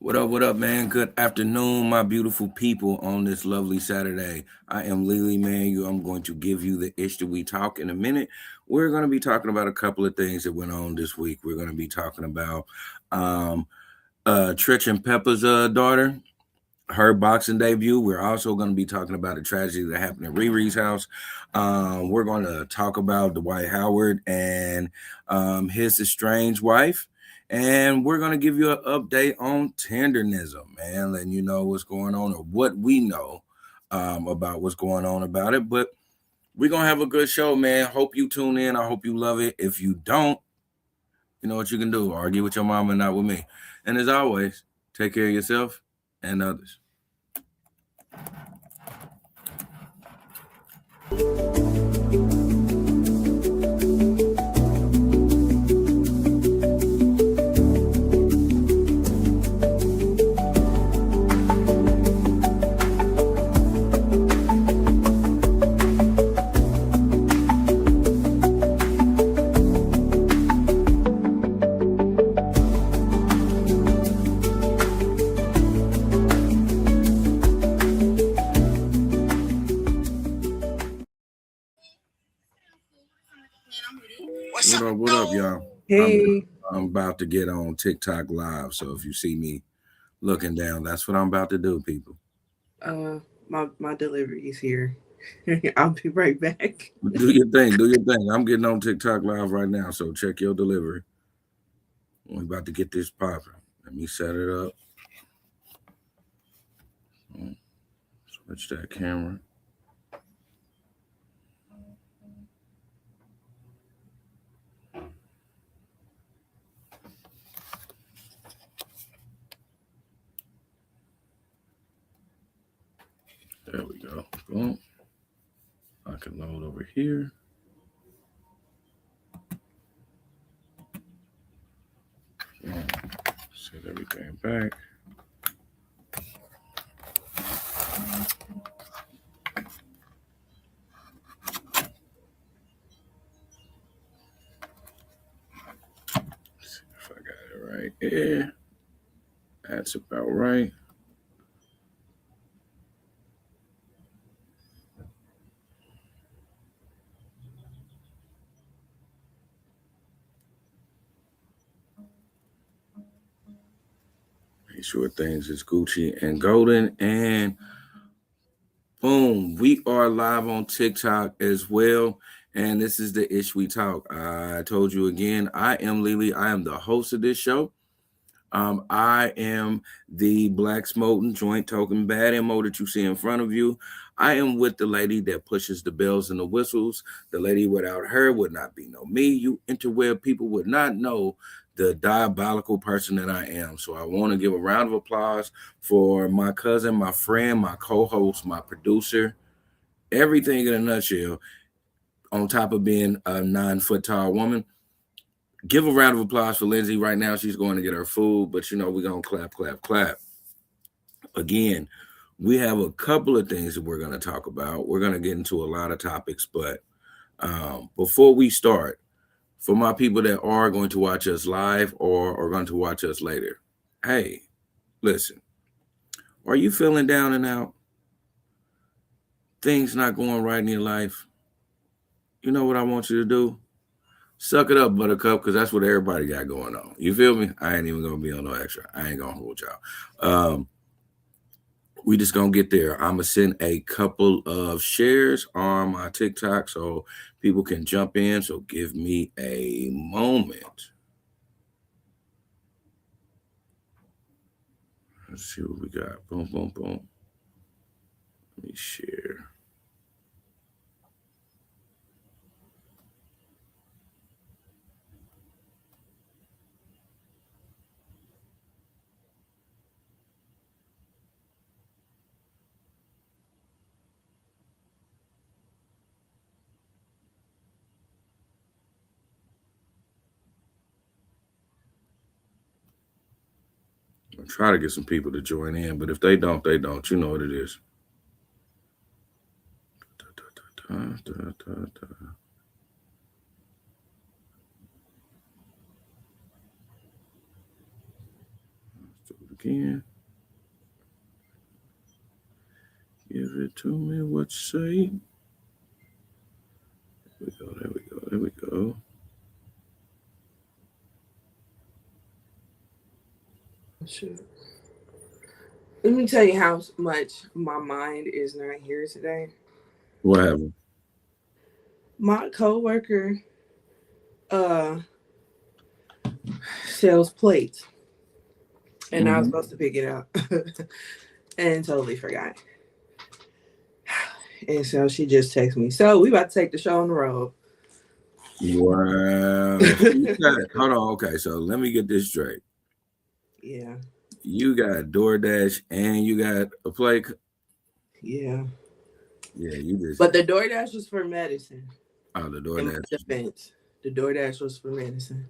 What up, man? Good afternoon, my beautiful people on this lovely Saturday. I am Lily, man. I'm going to give you the ish that we talk in a minute. We're going to be talking about a couple of things that went on this week. We're going to be talking about um, Tritch and Peppa's daughter, her boxing debut. We're also going to be talking about a tragedy that happened at Riri's house. We're going to talk about Dwight Howard and his estranged wife. And we're going to give you an update on tendernism, man, letting you know what's going on or what we know about what's going on about it. But we're going to have a good show, man. Hope you tune in. I hope you love it. If you don't, you know what you can do. Argue with your mama, not with me. And as always, take care of yourself and others. What up, y'all? Hey. I'm about to get on TikTok live, so if you see me looking down, that's what I'm about to do, people. My delivery is here. I'll be right back. Do your thing, do your thing. I'm getting on TikTok live right now, so check your delivery. We're about to get this popping. Let me set it up. Switch that camera. There we go. Boom. I can load over here. Set everything back. See if I got it right here. That's about right. Make sure things is Gucci and golden. And boom, we are live on TikTok as well. And this is the Ish We Talk. I told you again, I am Lily. I am the host of this show. I am the black smoking joint token bad MO that you see in front of you. I am with the lady that pushes the bells and the whistles. The lady without her would not be no me. You interweb people would not know the diabolical person that I am. So I want to give a round of applause for my cousin, my friend, my co-host, my producer, everything in a nutshell, on top of being a 9-foot tall woman. Give a round of applause for Lindsay. Right now, she's going to get her food, but we're going to clap, clap, clap. Again, we have a couple of things that we're going to talk about. We're going to get into a lot of topics, but before we start, for my people that are going to watch us live or are going to watch us later, hey, listen, are you feeling down and out? Things not going right in your life? You know what I want you to do? Suck it up, buttercup, because that's what everybody got going on. You feel me? I ain't even going to be on no extra. I ain't going to hold y'all. We just going to get there. I'm going to send a couple of shares on my TikTok so people can jump in. So give me a moment. Let's see what we got. Boom, boom, boom. Let me share. I'll try to get some people to join in, but if they don't, they don't. You know what it is. again. Give it to me. What you say? There we go. There we go. There we go. Sure. Let me tell you how much my mind is not here today. What happened? My coworker uh sells plates, and I was supposed to pick it up and totally forgot. And so she just texted me. So we about to take the show on the road. Wow. Hold on. Okay, so let me get this straight. Yeah. You got DoorDash and you got a plate. Yeah. Yeah, you just. But the DoorDash was for medicine. Oh, the In my DoorDash. defense, the DoorDash was for medicine.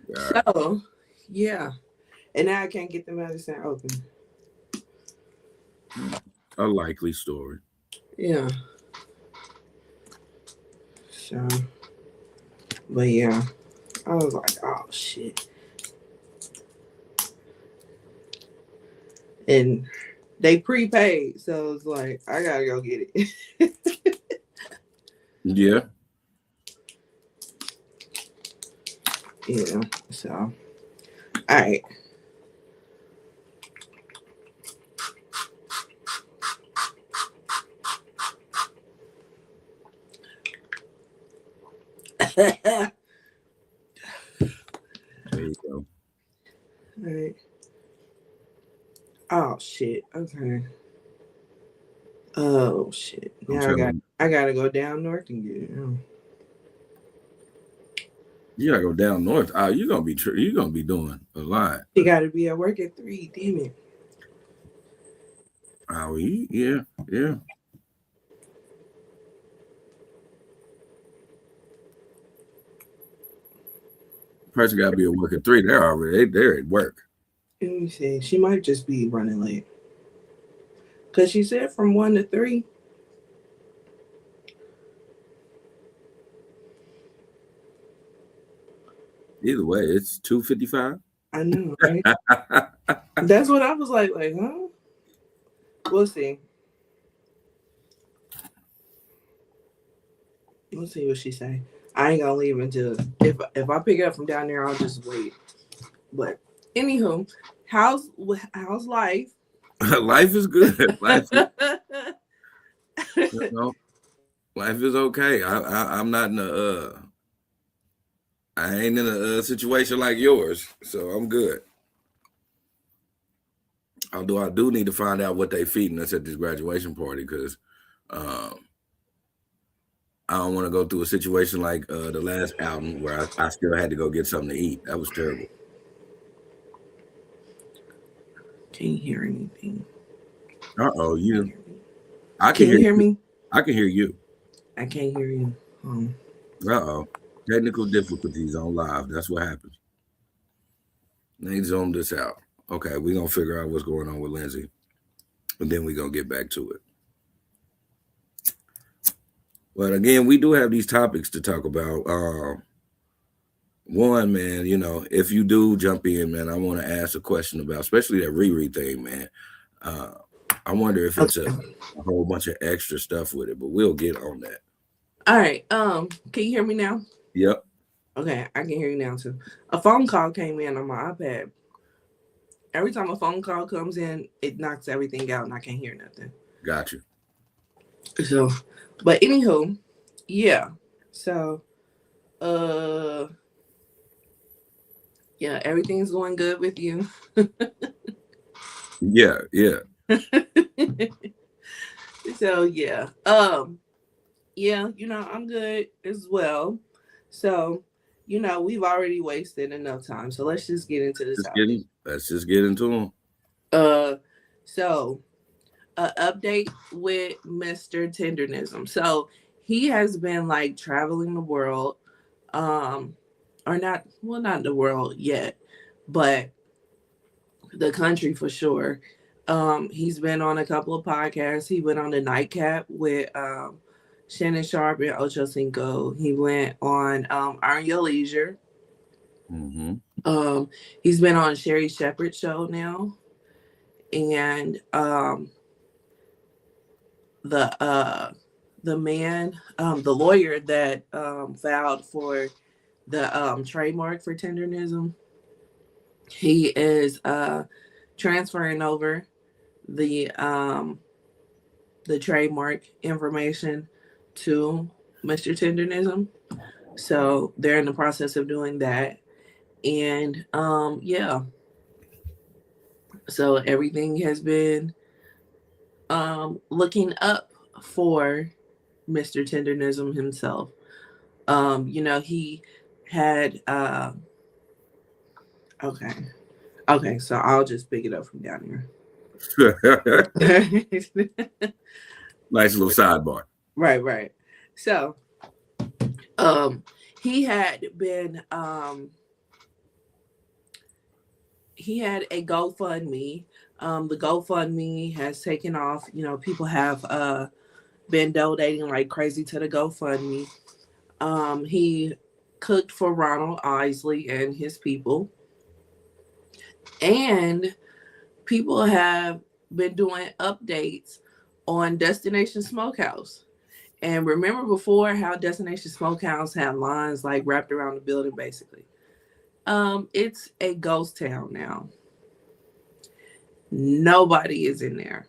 Right. So, yeah. And now I can't get the medicine open. A likely story. Yeah. So, but yeah, I was like, oh shit. And they prepaid, so it's like I gotta go get it. Yeah. Yeah. So, all right. There you go. All right. Oh shit. Okay. Oh shit. Now I gotta go down north and get it. You gotta go down north. Oh, you're gonna be doing a lot. You gotta be at work at 3. Damn it. Oh, yeah. Person gotta be at work at 3. They're at work. Let me see. She might just be running late. Cause she said from 1 to 3. Either way, it's 2:55. I know, right? That's what I was like, huh? We'll see. We'll see what she say. I ain't gonna leave until if I pick it up from down there, I'll just wait. But anywho, how's life? Life is good. Life is okay. I'm not in I ain't in a situation like yours, so I'm good. Although I do need to find out what they feeding us at this graduation party, because I don't want to go through a situation like the last album where I still had to go get something to eat. That was terrible. Can't hear anything. Uh-oh, Can you hear me? I can hear you. I can't hear you. Uh-oh. Technical difficulties on live. That's what happens. Let me zoom this out. Okay, we're going to figure out what's going on with Lindsay. And then we're going to get back to it. But again, we do have these topics to talk about. One, man, if you do jump in, man, I want to ask a question about, especially that Riri thing, man. I wonder if it's a whole bunch of extra stuff with it, but we'll get on that. All right. Can you hear me now? Yep. Okay, I can hear you now too. A phone call came in on my iPad. Every time a phone call comes in, it knocks everything out and I can't hear nothing. Gotcha. So, but anywho, yeah. So, yeah, everything's going good with you. Yeah. So yeah. Yeah, I'm good as well. So, we've already wasted enough time. So let's just get into this. Let's just get into them. So update with Mr. Tendernism. So he has been like traveling the world, or not the world yet, but the country for sure. He's been on a couple of podcasts. He went on the Nightcap with Shannon Sharp and Ocho Cinco. He went on Earn Your Leisure. Mm-hmm. He's been on Sherry Shepherd's show now. and the the man, the lawyer that filed for the trademark for tendernism, he is transferring over the um, the trademark information to Mr. Tendernism. So they're in the process of doing that, and yeah, so everything has been looking up for Mr. Tendernism himself. He had okay. Okay, so I'll just pick it up from down here. Nice little sidebar. Right. So, um, he had been he had a GoFundMe. The GoFundMe has taken off. People have been donating like crazy to the GoFundMe. He cooked for Ronald Isley and his people, and people have been doing updates on Destination Smokehouse. And remember before how Destination Smokehouse had lines like wrapped around the building, basically. It's a ghost town now. Nobody is in there.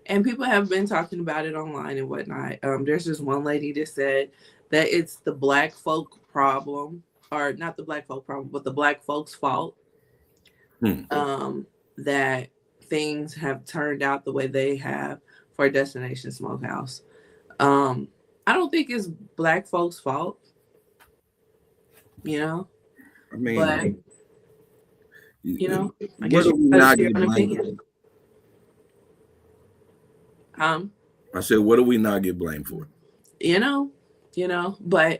And people have been talking about it online and whatnot. There's just one lady that said that it's the black folk problem, or not the black folk problem, but the black folks' fault. That things have turned out the way they have for Destination Smokehouse. I don't think it's black folks' fault, I mean, but I guess what do we you not share get an blamed opinion. for? I said, what do we not get blamed for? But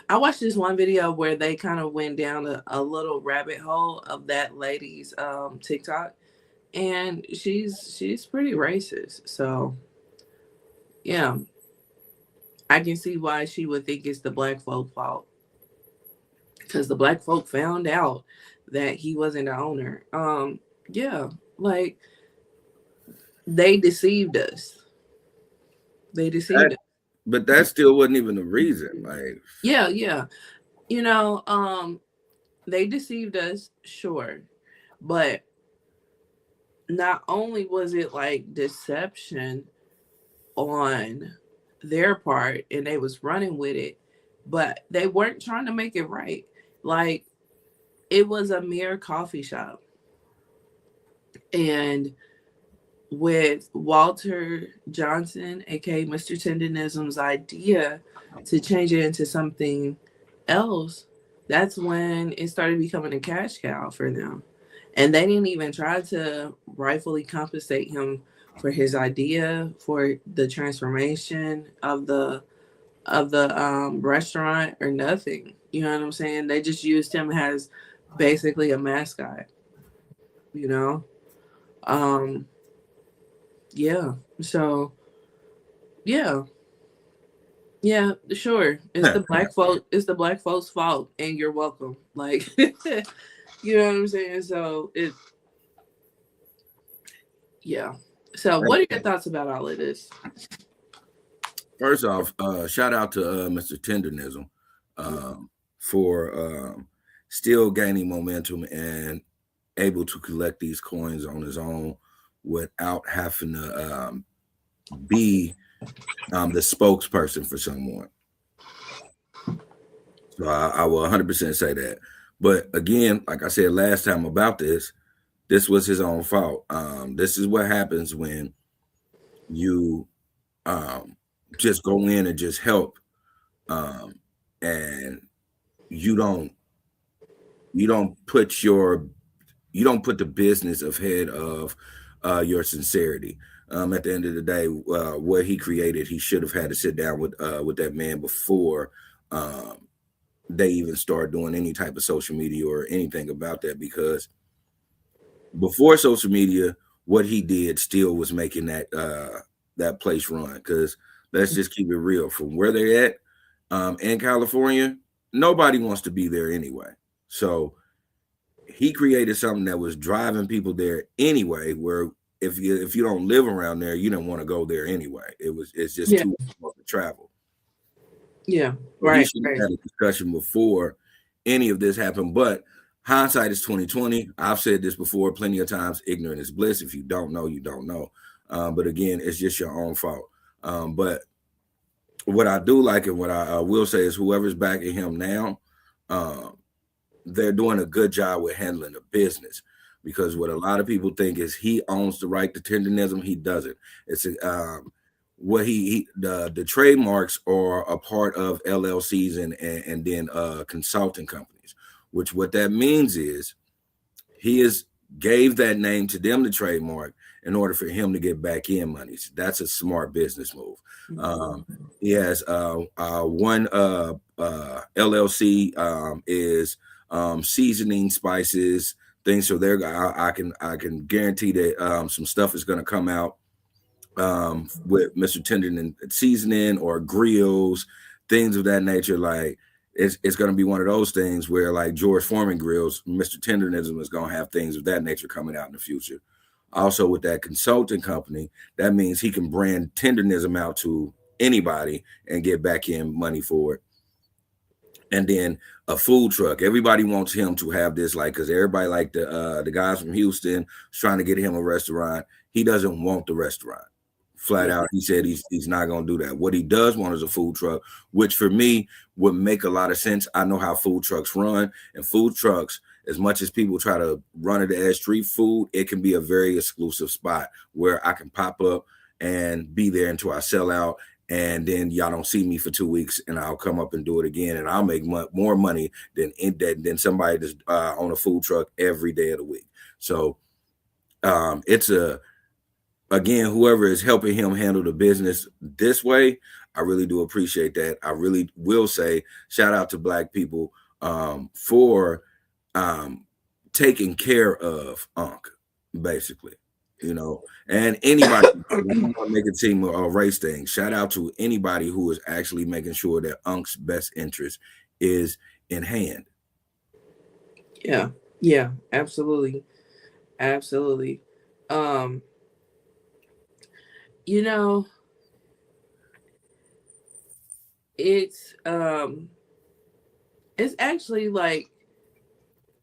I watched this one video where they kind of went down a little rabbit hole of that lady's TikTok, and she's pretty racist. So yeah, I can see why she would think it's the black folk fault, because the black folk found out that he wasn't the owner. Yeah, like they deceived us. They deceived us. But that still wasn't even the reason. Like, Yeah. They deceived us, sure. But not only was it like deception on their part and they was running with it, but they weren't trying to make it right. Like, it was a mere coffee shop. And with Walter Johnson, aka Mr. Tendenism's idea to change it into something else, that's when it started becoming a cash cow for them. And they didn't even try to rightfully compensate him for his idea, for the transformation of the restaurant, or nothing. You know what I'm saying? They just used him as basically a mascot. You know, yeah. So yeah, sure. It's the black folk. It's the black folks' fault, and you're welcome. Like, you know what I'm saying? So yeah. So, what are your thoughts about all of this? first off, shout out to Mr. Tendernism for still gaining momentum and able to collect these coins on his own without having to be the spokesperson for someone. So I will 100% say that. But again, like I said last time about this was his own fault. This is what happens when you just go in and just help, and you don't put the business ahead of your sincerity. At the end of the day, what he created, he should have had to sit down with that man before they even start doing any type of social media or anything about that, because before social media, what he did still was making that place run. Because let's just keep it real, from where they're at in California, nobody wants to be there anyway. So he created something that was driving people there anyway. Where if you don't live around there, you don't want to go there anyway. It's just Yeah. too much to travel. Yeah. So he Right. should Right. have had a discussion before any of this happened. But hindsight is 2020. I've said this before plenty of times. Ignorant is bliss. If you don't know, you don't know. But again, it's just your own fault. But what I do like and what I will say is whoever's backing him now, um, they're doing a good job with handling the business. Because what a lot of people think is he owns the right to tenderism. He doesn't. It's what he the trademarks are a part of LLCs and then consulting companies. Which what that means is he is gave that name to them to trademark in order for him to get back in monies. That's a smart business move. He has one LLC is seasoning spices things. So there, I can guarantee that some stuff is going to come out with Mr. Tendon and seasoning or grills, things of that nature. Like it's going to be one of those things where like George Foreman grills, Mr. Tendernism is going to have things of that nature coming out in the future. Also with that consulting company, that means he can brand tendernism out to anybody and get back in money for it. And then a food truck. Everybody wants him to have this, like, because everybody like the guys from Houston is trying to get him a restaurant. He doesn't want the restaurant. Flat out, he said he's not going to do that. What he does want is a food truck, which for me would make a lot of sense. I know how food trucks run, and food trucks, as much as people try to run it as street food, it can be a very exclusive spot where I can pop up and be there until I sell out, and then y'all don't see me for 2 weeks, and I'll come up and do it again, and I'll make more money than somebody that's on a food truck every day of the week. So it's again, whoever is helping him handle the business this way, I really do appreciate that. I really will say shout out to Black people for taking care of Unc, basically, and anybody make a team or race thing. Shout out to anybody who is actually making sure that Unc's best interest is in hand. Yeah, absolutely. Absolutely. You know, it's actually like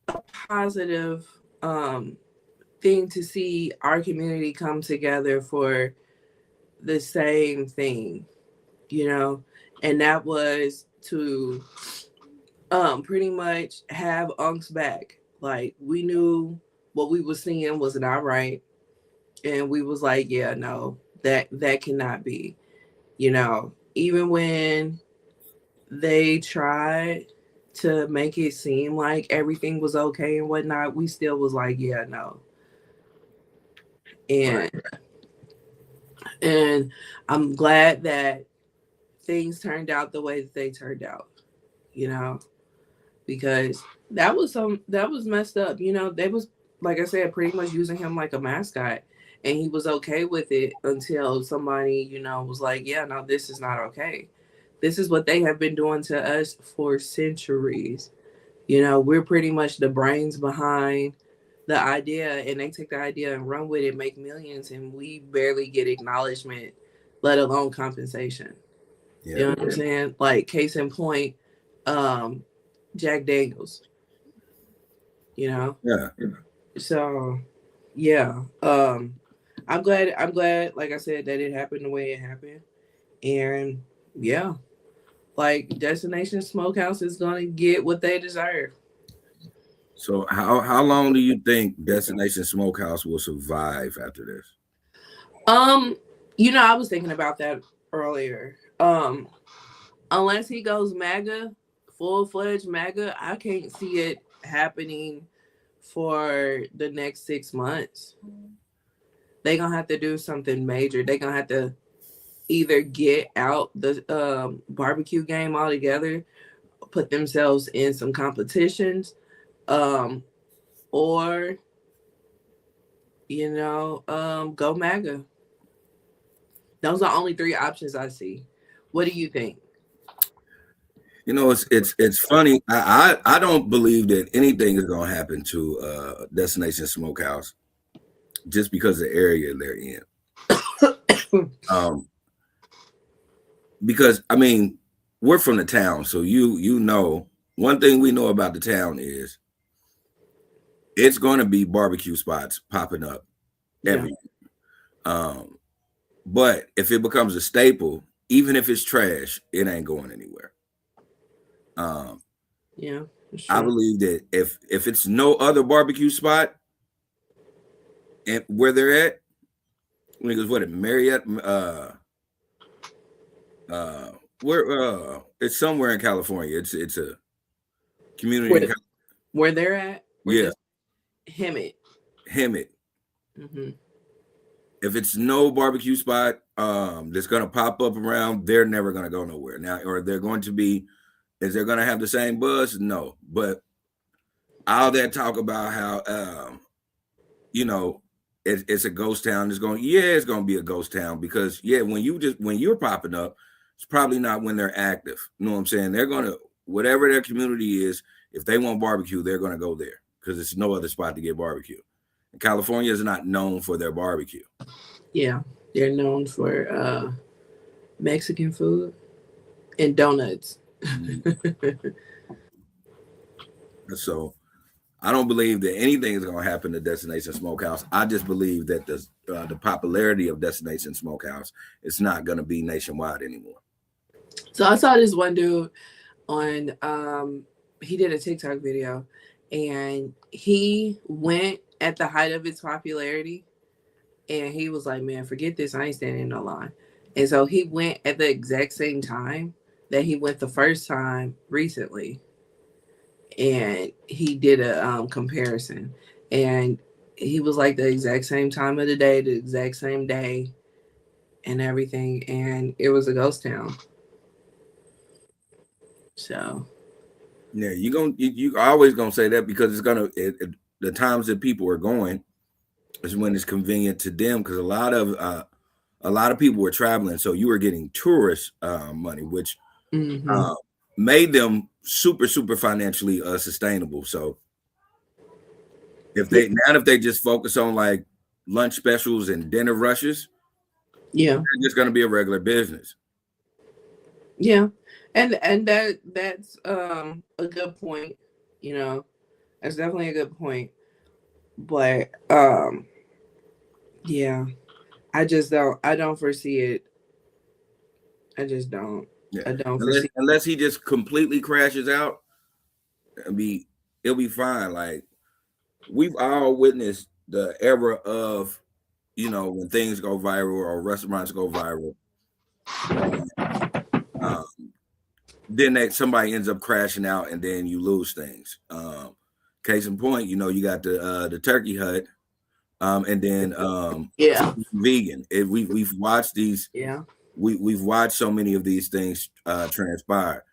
a positive thing to see our community come together for the same thing, and that was to pretty much have Unc's back. Like, we knew what we were seeing was not right, and we was like, yeah, no, that cannot be. Even when they tried to make it seem like everything was okay and whatnot, we still was like, yeah, no. And and I'm glad that things turned out the way that they turned out, because that was messed up. They was, like I said, pretty much using him like a mascot, and he was okay with it until somebody, was like, yeah, no, this is not okay. This is what they have been doing to us for centuries. We're pretty much the brains behind the idea, and they take the idea and run with it, make millions, and we barely get acknowledgement, let alone compensation. Yeah. You know what I'm saying? Like, case in point, Jack Daniels. Yeah. So, yeah. I'm glad, like I said, that it happened the way it happened. And yeah, like, Destination Smokehouse is gonna get what they deserve. So how long do you think Destination Smokehouse will survive after this? I was thinking about that earlier. Unless he goes MAGA, full-fledged MAGA, I can't see it happening for the next 6 months. They're gonna have to do something major. They're gonna have to either get out the barbecue game altogether, put themselves in some competitions, or go MAGA. Those are only 3 options I see. What do you think? it's funny. I don't believe that anything is going to happen to Destination Smokehouse just because of the area they're in. Because I mean, we're from the town, so you know one thing we know about the town is it's going to be barbecue spots popping up Yeah. every. But if it becomes a staple, even if it's trash, it ain't going anywhere. Yeah. That's I true. believe that if it's no other barbecue spot and where they're at, because what it Marriott, where it's somewhere in California. It's a community in Where they're at? Or yeah, just Hemet. Hemet. Mm-hmm. If it's no barbecue spot that's gonna pop up around, they're never gonna go nowhere now. Or they're going to be, is they're gonna have the same buzz? No, but all that talk about how it's a ghost town. It's gonna be a ghost town because when you're popping up, it's probably not when they're active. You know what I'm saying? They're gonna, whatever their community is, if they want barbecue, they're gonna go there because it's no other spot to get barbecue. And California is not known for their barbecue. Yeah. They're known for Mexican food and donuts. So I don't believe that anything is going to happen to Destination Smokehouse. I just believe that the popularity of Destination Smokehouse is not going to be nationwide anymore. So I saw this one dude on he did a TikTok video and he went at the height of its popularity and he was like, man, forget this, I ain't standing in no line. And so he went at the exact same time that he went the first time recently, and he did a comparison, and he was like the exact same time of the day, the exact same day and everything, and it was a ghost town. So yeah, you always gonna say that because the times that people are going is when it's convenient to them because a lot of people were traveling, so you were getting tourist money, which made them super financially sustainable. So if they just focus on like lunch specials and dinner rushes, yeah, it's just gonna be a regular business. yeah, and that's a good point. You know, that's definitely a good point. But yeah, I don't foresee it. I just don't. Yeah, I don't foresee. unless he just completely crashes out, it'll be fine. Like we've all witnessed the era of when things go viral or restaurants go viral. Um, then somebody ends up crashing out, and then you lose things. Case in point, you got the Turkey Hut, and then Yeah. vegan. We've watched these. Yeah. We've watched so many of these things transpire.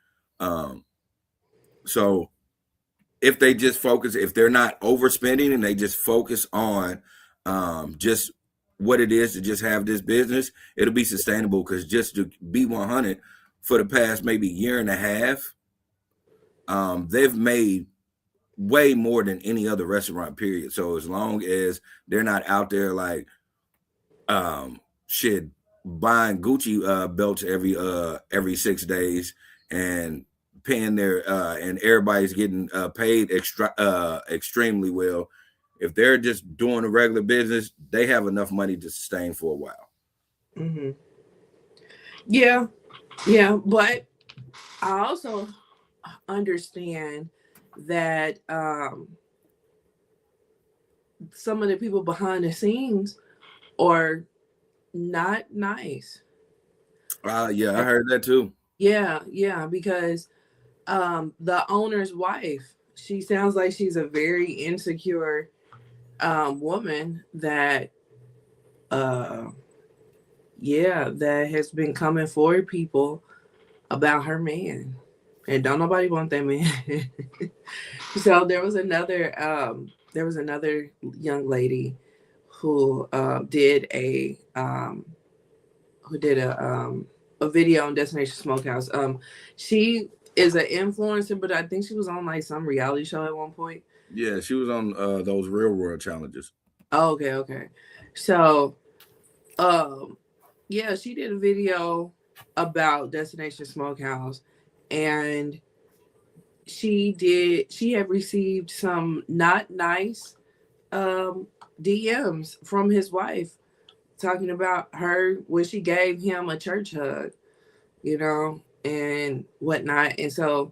So if they just focus, if they're not overspending and they just focus on just what it is to just have this business, it'll be sustainable. Because just to be 100 for the past maybe year and a half, they've made way more than any other restaurant, period. So as long as they're not out there like buying Gucci belts every 6 days and paying their and everybody's getting paid extremely well. If they're just doing a regular business, they have enough money to sustain for a while. Mm-hmm. Yeah, but I also understand that some of the people behind the scenes are not nice. Yeah, I heard that too. Yeah, because the owner's wife, she sounds like she's a very insecure woman that that has been coming for people about her man, and don't nobody want that man. So there was another young lady who did a video on Destination Smokehouse. She is an influencer, but I think she was on like some reality show at one point. Yeah, she was on those real world challenges. Oh, okay. So, um, yeah, she did a video about Destination Smokehouse, and she had received some not nice um DMs from his wife talking about her when she gave him a church hug, and whatnot. And so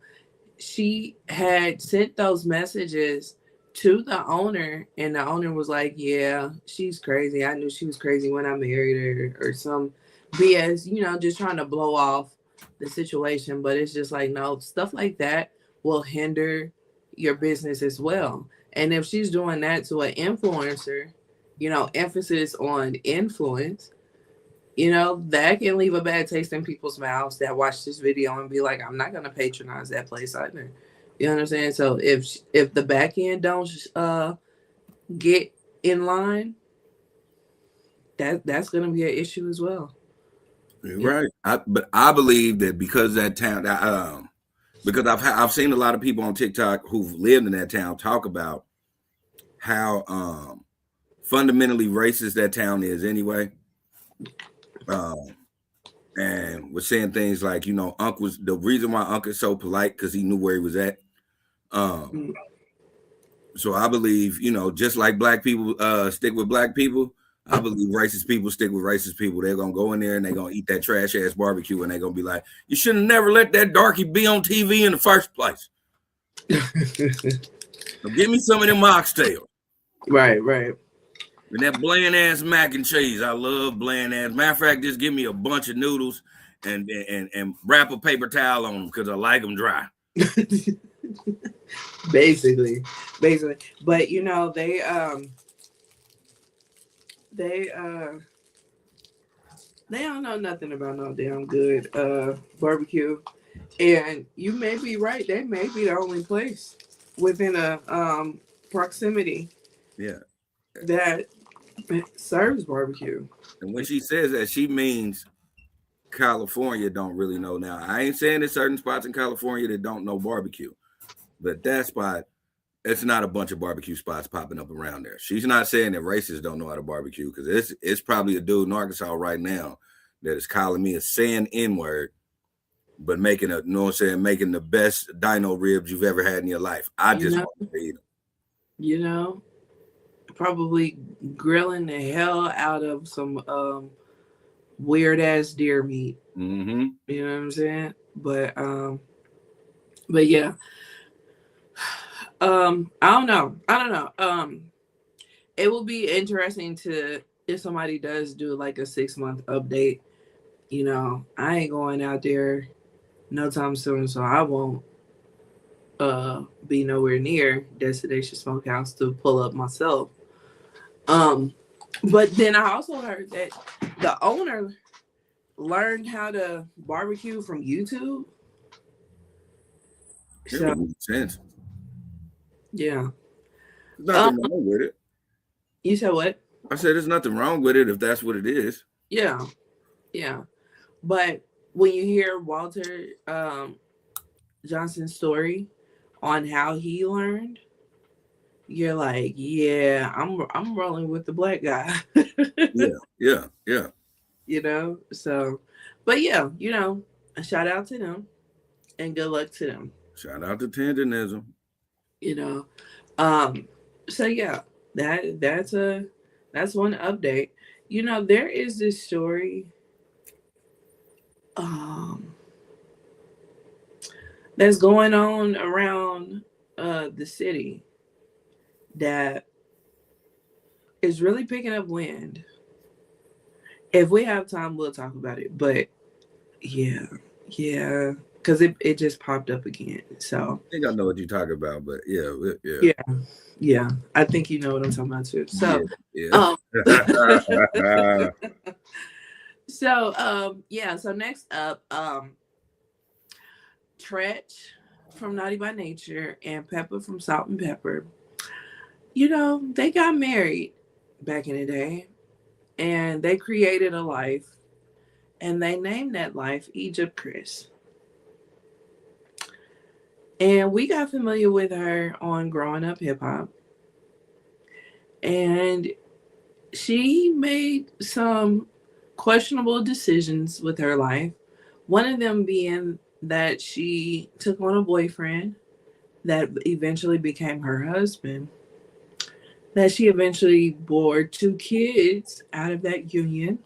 she had sent those messages to the owner, and the owner was like, yeah, she's crazy. I knew she was crazy when I married her, or some BS, just trying to blow off the situation. But it's just like, no, stuff like that will hinder your business as well. And if she's doing that to an influencer, emphasis on influence, that can leave a bad taste in people's mouths that watch this video and be like, I'm not gonna patronize that place either. You know what I'm saying? So if the back end don't get in line, that's gonna be an issue as well. You're right. But I believe that because that town, because I've seen a lot of people on TikTok who've lived in that town talk about how fundamentally racist that town is anyway. And was saying things like, Unc was the reason why Unc is so polite because he knew where he was at. So I believe, just like black people stick with black people, I believe racist people stick with racist people. They're gonna go in there and they're gonna eat that trash ass barbecue, and they're gonna be like, "You should have never let that darky be on TV in the first place." So give me some of them oxtail. Right. And that bland ass mac and cheese. I love bland ass. Matter of fact, just give me a bunch of noodles and wrap a paper towel on them because I like them dry. Basically. But they don't know nothing about no damn good barbecue. And you may be right. They may be the only place within a proximity that serves barbecue. And when she says that, she means California don't really know now. I ain't saying there's certain spots in California that don't know barbecue, but that spot, it's not a bunch of barbecue spots popping up around there. She's not saying that racists don't know how to barbecue, because it's probably a dude in Arkansas right now that is calling me a saying N-word, but making making the best dino ribs you've ever had in your life. I just want to eat them. Probably grilling the hell out of some weird ass deer meat. Mm-hmm. You know what I'm saying? But yeah. I don't know. It will be interesting if somebody does do like a 6-month update. I ain't going out there no time soon, so I won't be nowhere near Destination Smokehouse to pull up myself. But then I also heard that the owner learned how to barbecue from YouTube. It makes sense. Yeah. Nothing wrong with it. You said what? I said there's nothing wrong with it if that's what it is. Yeah. But when you hear Walter Johnson's story on how he learned, you're like, yeah, I'm rolling with the black guy. Yeah. So, but yeah, a shout out to them and good luck to them. Shout out to Tendenism. So yeah, that's one update. There is this story that's going on around the city that is really picking up wind. If we have time, we'll talk about it. But yeah, because it just popped up again. So I think I know what you're talking about, but yeah. I think you know what I'm talking about too. So so next up, Tretch from Naughty by Nature and Pepper from Salt and Pepper, they got married back in the day, and they created a life, and they named that life Egypt Criss. And we got familiar with her on Growing Up Hip Hop. And she made some questionable decisions with her life. One of them being that she took on a boyfriend that eventually became her husband, that she eventually bore two kids out of that union.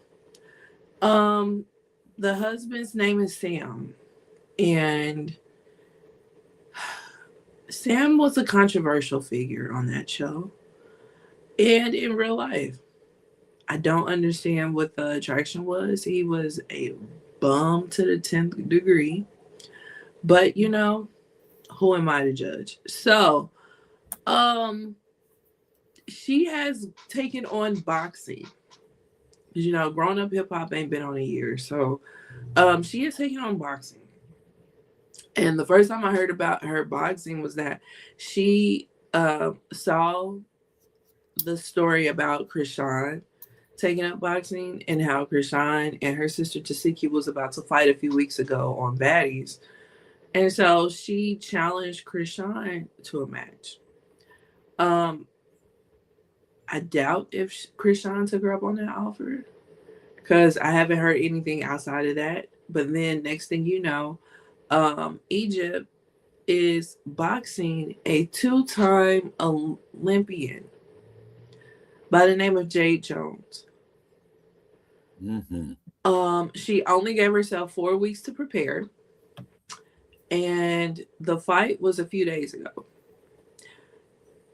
Um, the husband's name is Sam, and Sam was a controversial figure on that show and in real life. I don't understand what the attraction was. He was a bum to the 10th degree, but who am I to judge? So, um, she has taken on boxing. Because Grown Up Hip Hop ain't been on a year. So she has taken on boxing. And the first time I heard about her boxing was that she saw the story about Krishan taking up boxing and how Krishan and her sister Tasiki was about to fight a few weeks ago on Baddies. And so she challenged Krishan to a match. Um, I doubt if Krishan took her up on that offer because I haven't heard anything outside of that. But then next thing you know, Egypt is boxing a two-time Olympian by the name of Jade Jones. Mm-hmm. She only gave herself 4 weeks to prepare, and the fight was a few days ago.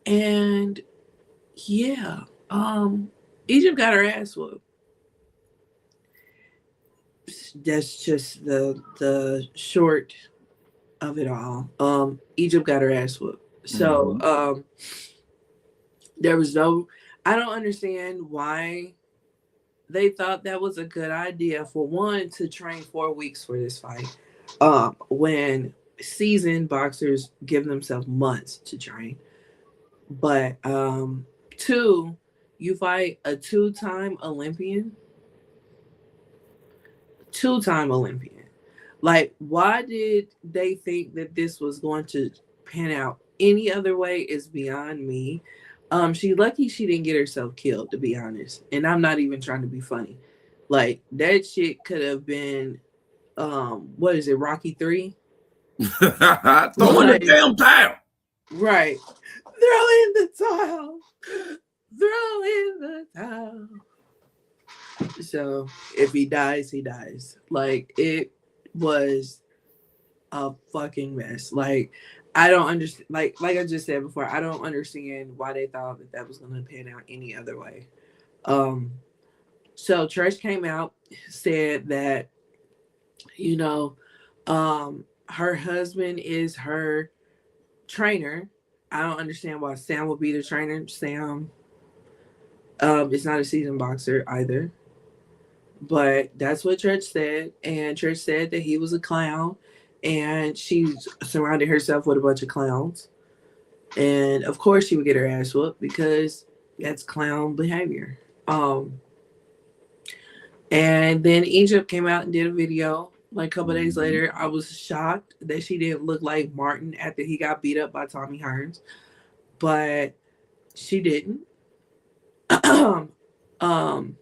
And yeah, Egypt got her ass whooped. That's just the short of it all. Egypt got her ass whooped. So Mm-hmm. there was no. I don't understand why they thought that was a good idea for one to train 4 weeks for this fight. When seasoned boxers give themselves months to train. But two, you fight a two-time Olympian. Like, why did they think that this was going to pan out any other way is beyond me. She lucky she didn't get herself killed, to be honest. And I'm not even trying to be funny. Like that shit could have been what is it, Rocky 3? Throwing the Like, damn towel. right. Throw in the towel. Throw in the towel. So if he dies, he dies. Like it was a fucking mess. Like I don't understand. Like I just said before, I don't understand why they thought that that was gonna pan out any other way. Um, so Trish came out, said that you know, her husband is her trainer. I don't understand why Sam would be the trainer. Sam is not a seasoned boxer either. But that's what Trish said. And Trish said that he was a clown and she surrounded herself with a bunch of clowns. And of course she would get her ass whooped because that's clown behavior. And then Egypt came out and did a video like a couple days Mm-hmm. later. I was shocked that she didn't look like Martin after he got beat up by Tommy Hearns, but she didn't. um,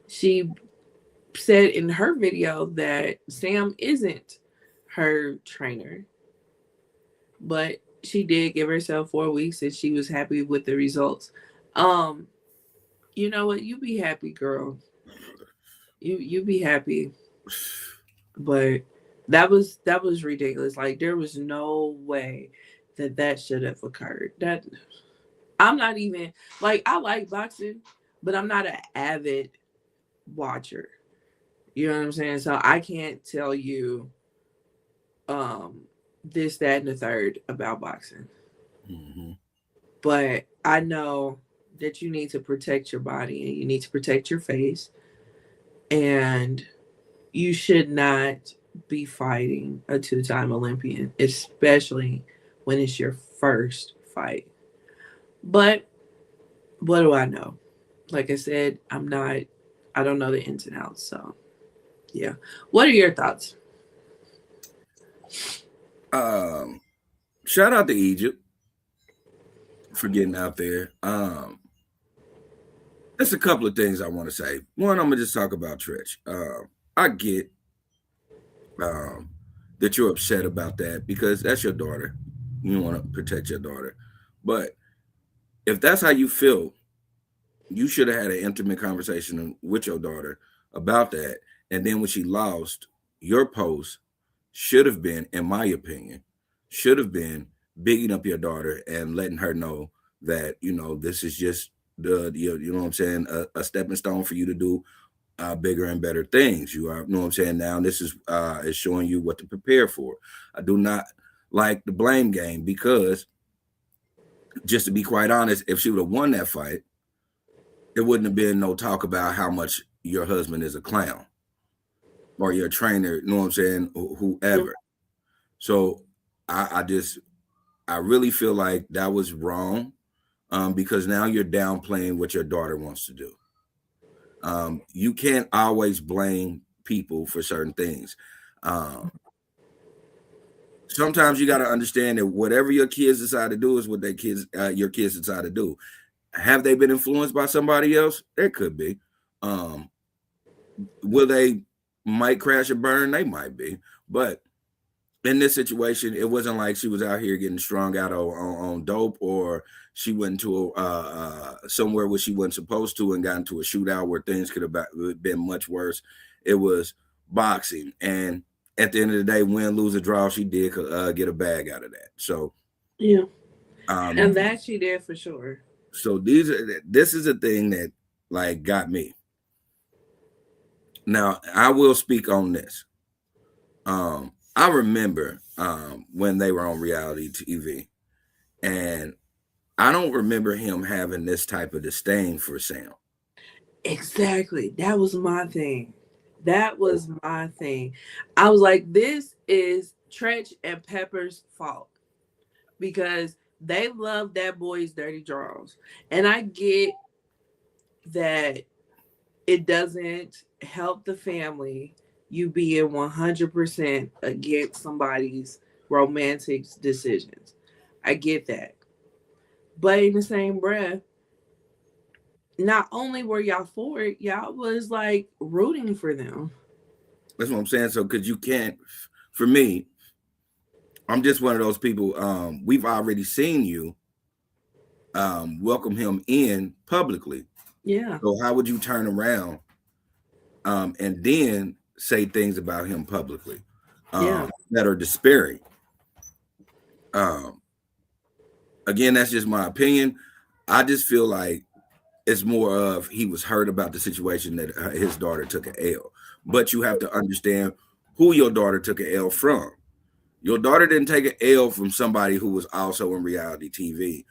she said in her video that Sam isn't her trainer, but she did give herself 4 weeks and she was happy with the results. Um, you know what? You be happy, girl. You be happy. But that was ridiculous. Like there was no way that that should have occurred. That I'm not even like I like boxing, but I'm not an avid watcher. You know what I'm saying? So I can't tell you um this, that, and the third about boxing. Mm-hmm. But I know that you need to protect your body and you need to protect your face. And you should not be fighting a two-time Olympian, especially when it's your first fight. But what do I know? Like I said, I don't know the ins and outs. So, yeah. What are your thoughts? Shout out to Egypt for getting out there. There's a couple of things I want to say. One, I'm gonna just talk about Trish. I get um, that you're upset about that because that's your daughter. You want to protect your daughter, but if that's how you feel, you should have had an intimate conversation with your daughter about that. And then when she lost, your post should have been, in my opinion, should have been bigging up your daughter and letting her know that this is just you know what I'm saying, a stepping stone for you to do bigger and better things. You know what I'm saying. Now this is showing you what to prepare for. I do not like the blame game because, just to be quite honest, if she would have won that fight, there wouldn't have been no talk about how much your husband is a clown or your trainer, you know what I'm saying, whoever. So I really feel like that was wrong, because now you're downplaying what your daughter wants to do. You can't always blame people for certain things. Um, Sometimes you got to understand that whatever your kids decide to do is what your kids decide to do. Have they been influenced by somebody else? There could be. Um, will they might crash and burn? They might be. But in this situation, it wasn't like she was out here getting strung out on dope, or she went to somewhere where she wasn't supposed to and got into a shootout where things could have been much worse. It was boxing, and at the end of the day, win, lose, or draw, she did get a bag out of that. So Yeah. And um, that she did for sure. so this is a thing that like got me. Now I will speak on this. I remember when they were on reality TV, and I don't remember him having this type of disdain for Sam. Exactly. That was my thing. That was my thing. I was like, this is Tretch and Pepper's fault because they love that boy's dirty draws. And I get that it doesn't help the family you being 100% against somebody's romantic decisions. I get that. But in the same breath, not only were y'all for it, y'all was like rooting for them. That's what I'm saying. So, because you can't, for me, I'm just one of those people. We've already seen you welcome him in publicly. Yeah. So, how would you turn around and then say things about him publicly Yeah. that are despairing? Um, Again, that's just my opinion. I just feel like it's more of he was hurt about the situation that his daughter took an L. But you have to understand who your daughter took an L from. Your daughter didn't take an L from somebody who was also in reality TV.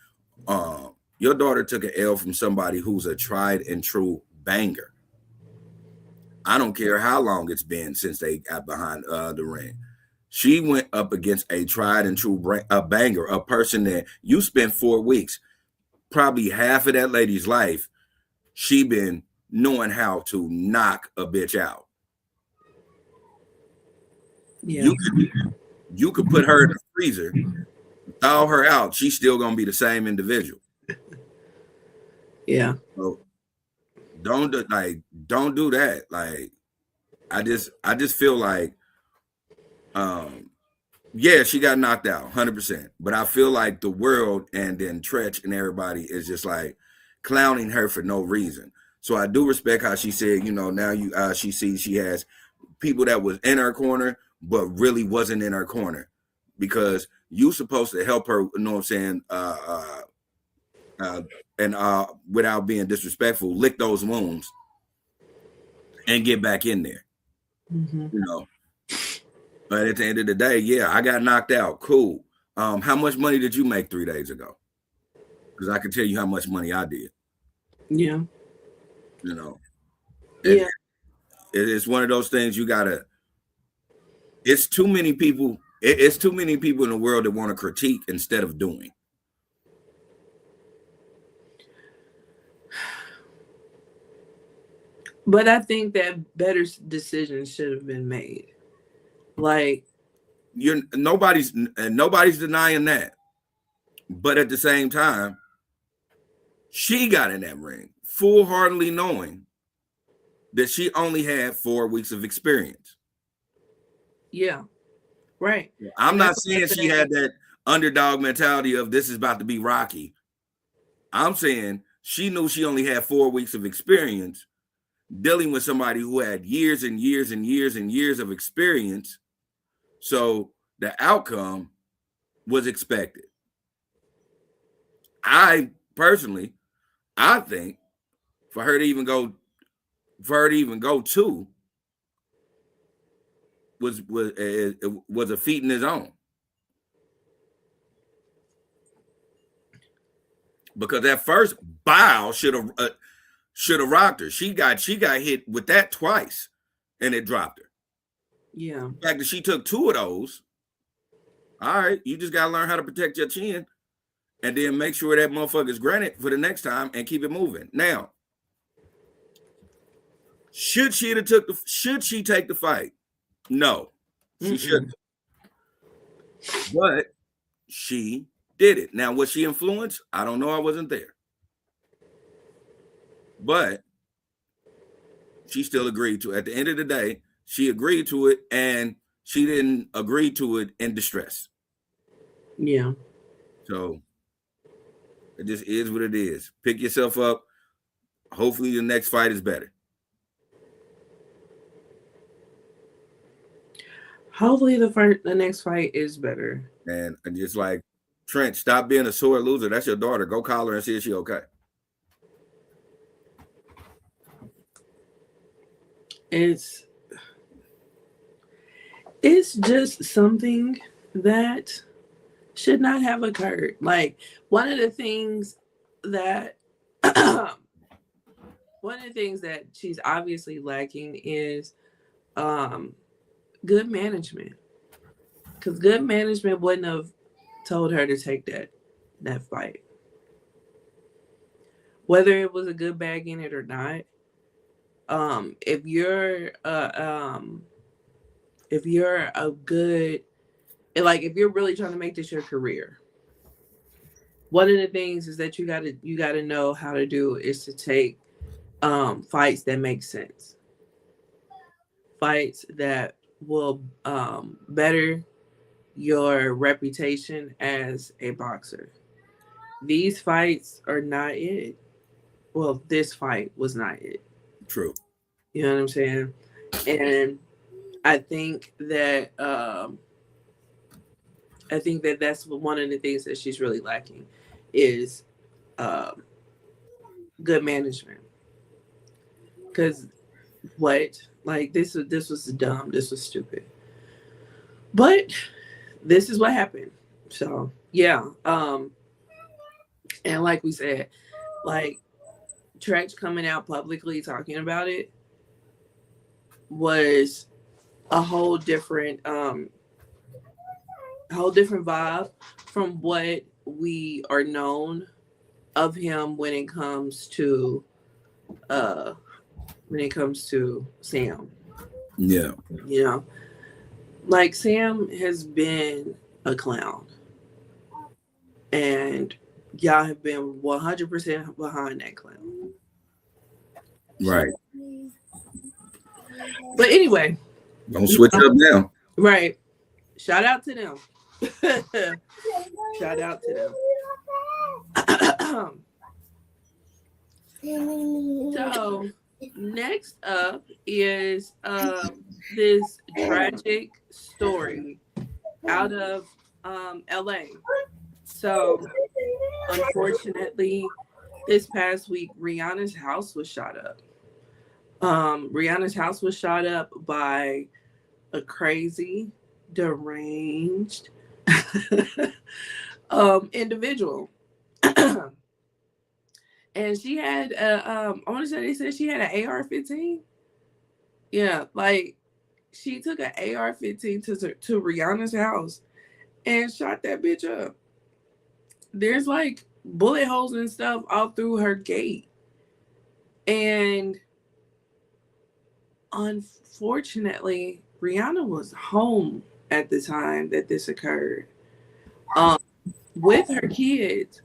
Your daughter took an L from somebody who's a tried and true banger. I don't care how long it's been since they got behind the ring. She went up against a tried and true banger, a person that you spent 4 weeks, probably half of that lady's life, she been knowing how to knock a bitch out. Yeah. You could put her in the freezer, thaw her out, she's still gonna be the same individual. Yeah. So don't do that. Like I just feel like yeah, she got knocked out 100%. But I feel like the world and then Tretch and everybody is just like clowning her for no reason. So I do respect how she said, now she sees she has people that was in her corner, but really wasn't in her corner, because you supposed to help her, you know what I'm saying, and without being disrespectful, lick those wounds and get back in there. Mm-hmm. But at the end of the day, yeah, I got knocked out. Cool. How much money did you make 3 days ago? Because I can tell you how much money I did. Yeah. It, Yeah. it's one of those things you gotta. It's too many people. It's too many people in the world that want to critique instead of doing. But I think that better decisions should have been made. Like, nobody's denying that. But at the same time, she got in that ring full-heartedly knowing that she only had 4 weeks of experience. Yeah, right. I'm And not that's saying she had that underdog mentality of this is about to be Rocky. I'm saying she knew she only had 4 weeks of experience dealing with somebody who had years and years and years and years of experience. So the outcome was expected. I personally, I think for her to even go to was a feat in his own. Because that first bow should have rocked her. She got hit with that twice, and it dropped her. Yeah. The fact that she took 2 of those, all right, you just gotta learn how to protect your chin, and then make sure that motherfucker's granted for the next time, and keep it moving. Now, should she take the fight? No, she shouldn't. But she did it. Now, was she influenced? I don't know. I wasn't there. But she still agreed to it. At the end of the day, she agreed to it, and she didn't agree to it in distress. Yeah. So it just is what it is. Pick yourself up. Hopefully the next fight is better. Hopefully the next fight is better. And just like Trent, stop being a sore loser. That's your daughter. Go call her and see if she's okay. It's just something that should not have occurred. Like one of the things that she's obviously lacking is good management. Because good management wouldn't have told her to take that fight. Whether it was a good bag in it or not, if you're if you're really trying to make this your career, one of the things is that you gotta know how to do is to take fights that make sense, fights that will better your reputation as a boxer. These fights are not it. Well, this fight was not it. True. You know what I'm saying? And I think that that's one of the things that she's really lacking is good management. Because this was dumb. This was stupid. But this is what happened. So yeah. And like we said, like Tretch coming out publicly talking about it was a whole different vibe from what we are known of him when it comes to Sam. Yeah. You know, like Sam has been a clown, and y'all have been 100% behind that clown. Right. But anyway, don't switch up now. Right. Shout out to them. Shout out to them. So next up is this tragic story out of LA. So unfortunately, this past week, Rihanna's house was shot up. Rihanna's house was shot up by a crazy, deranged individual. And she had I want to say they said she had an AR-15. Yeah, like she took an AR-15 to Rihanna's house and shot that bitch up. There's like bullet holes and stuff all through her gate. And unfortunately, Rihanna was home at the time that this occurred. Um, with her kids,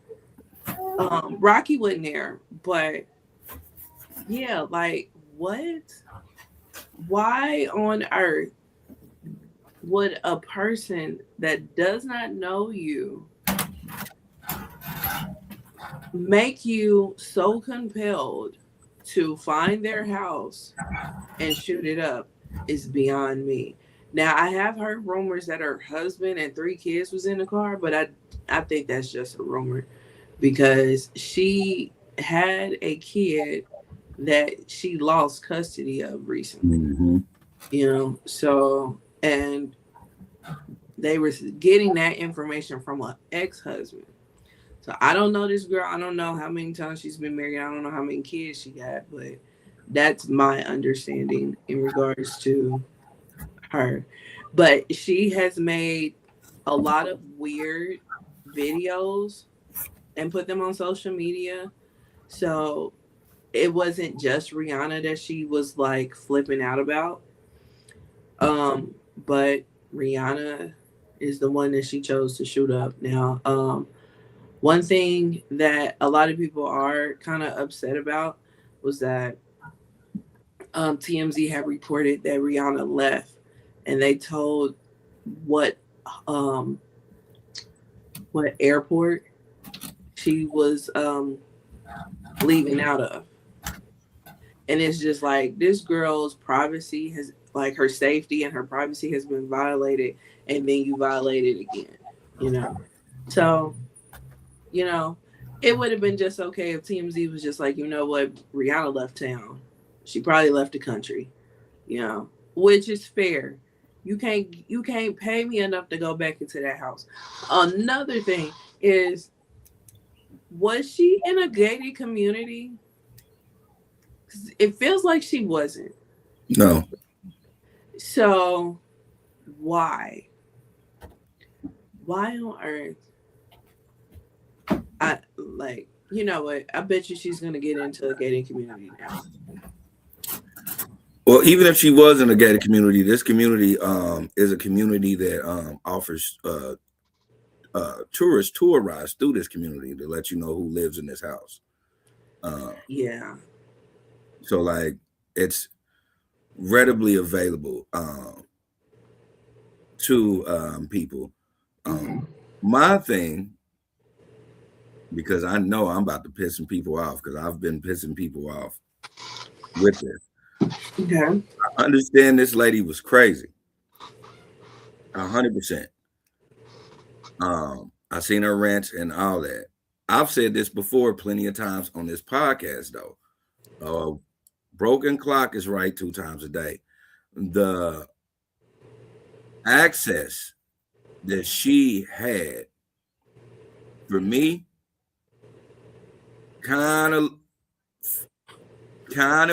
Rocky wasn't there, but yeah, like what? Why on earth would a person that does not know you make you so compelled to find their house and shoot it up is beyond me. Now I have heard rumors that her husband and 3 kids was in the car, but I think that's just a rumor because she had a kid that she lost custody of recently. Mm-hmm. So and they were getting that information from an ex-husband. So I don't know this girl. I don't know how many times she's been married. I don't know how many kids she got, but that's my understanding in regards to her. But she has made a lot of weird videos and put them on social media. So it wasn't just Rihanna that she was like flipping out about. But Rihanna is the one that she chose to shoot up. Now, one thing that a lot of people are kind of upset about was that TMZ had reported that Rihanna left, and they told what um, what airport she was leaving out of, and it's just like this girl's privacy has, like, her safety and her privacy has been violated, and then you violate it again, you know. So you know, it would have been just okay if TMZ was just like, you know what, Rihanna left town. She probably left the country, which is fair. You can't pay me enough to go back into that house. Another thing is, was she in a gated community? 'Cause it feels like she wasn't. No. So why? Why on earth? I like, you know what? I bet you she's gonna get into a gated community now. Well, even if she was in a gated community, this community is a community that offers tourist tour rides through this community to let you know who lives in this house. Yeah. So like it's readily available to people. My thing, because I know I'm about to piss some people off, because I've been pissing people off with this. Okay. I understand this lady was crazy. 100%. I seen her rants and all that. I've said this before plenty of times on this podcast, though. Broken clock is right 2 times a day. The access that she had, for me, kind of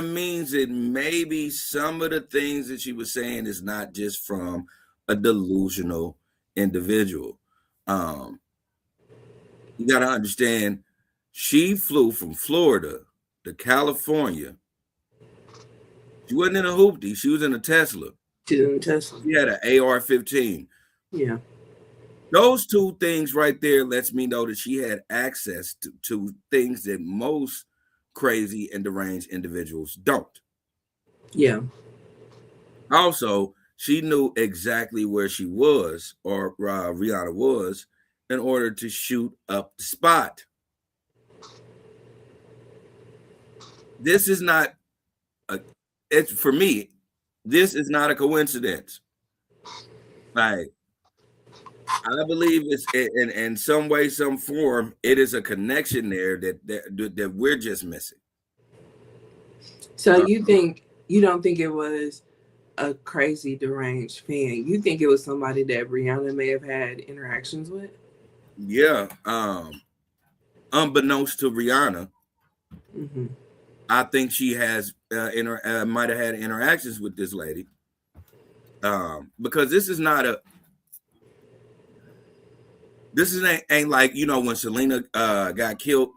means that maybe some of the things that she was saying is not just from a delusional individual. You got to understand, she flew from Florida to California. She wasn't in a hoopty. She was in a Tesla. She's in a Tesla. She had an AR-15. Yeah. Those 2 things right there lets me know that she had access to things that most crazy and deranged individuals don't. Yeah. Also, she knew exactly where she was, or Rihanna was, in order to shoot up the spot. This is not it's for me, this is not a coincidence. Like, I believe it's in some way, some form, it is a connection there that we're just missing. So you don't think it was a crazy deranged fan? You think it was somebody that Rihanna may have had interactions with? Yeah. Unbeknownst to Rihanna, I think she has might have had interactions with this lady. Because this is ain't like, when Selena got killed.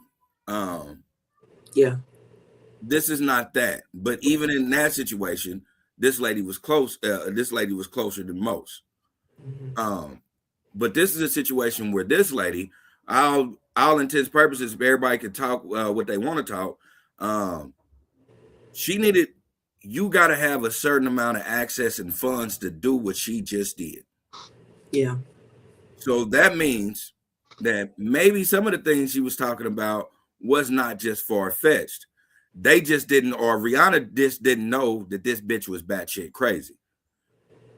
Yeah. This is not that. But even in that situation, this lady was close. This lady was closer than most. Mm-hmm. But this is a situation where this lady, all intents purposes, everybody can talk what they want to talk. She needed, you got to have a certain amount of access and funds to do what she just did. Yeah. So that means that maybe some of the things she was talking about was not just far-fetched. They just didn't, or Rihanna just didn't know that this bitch was batshit crazy.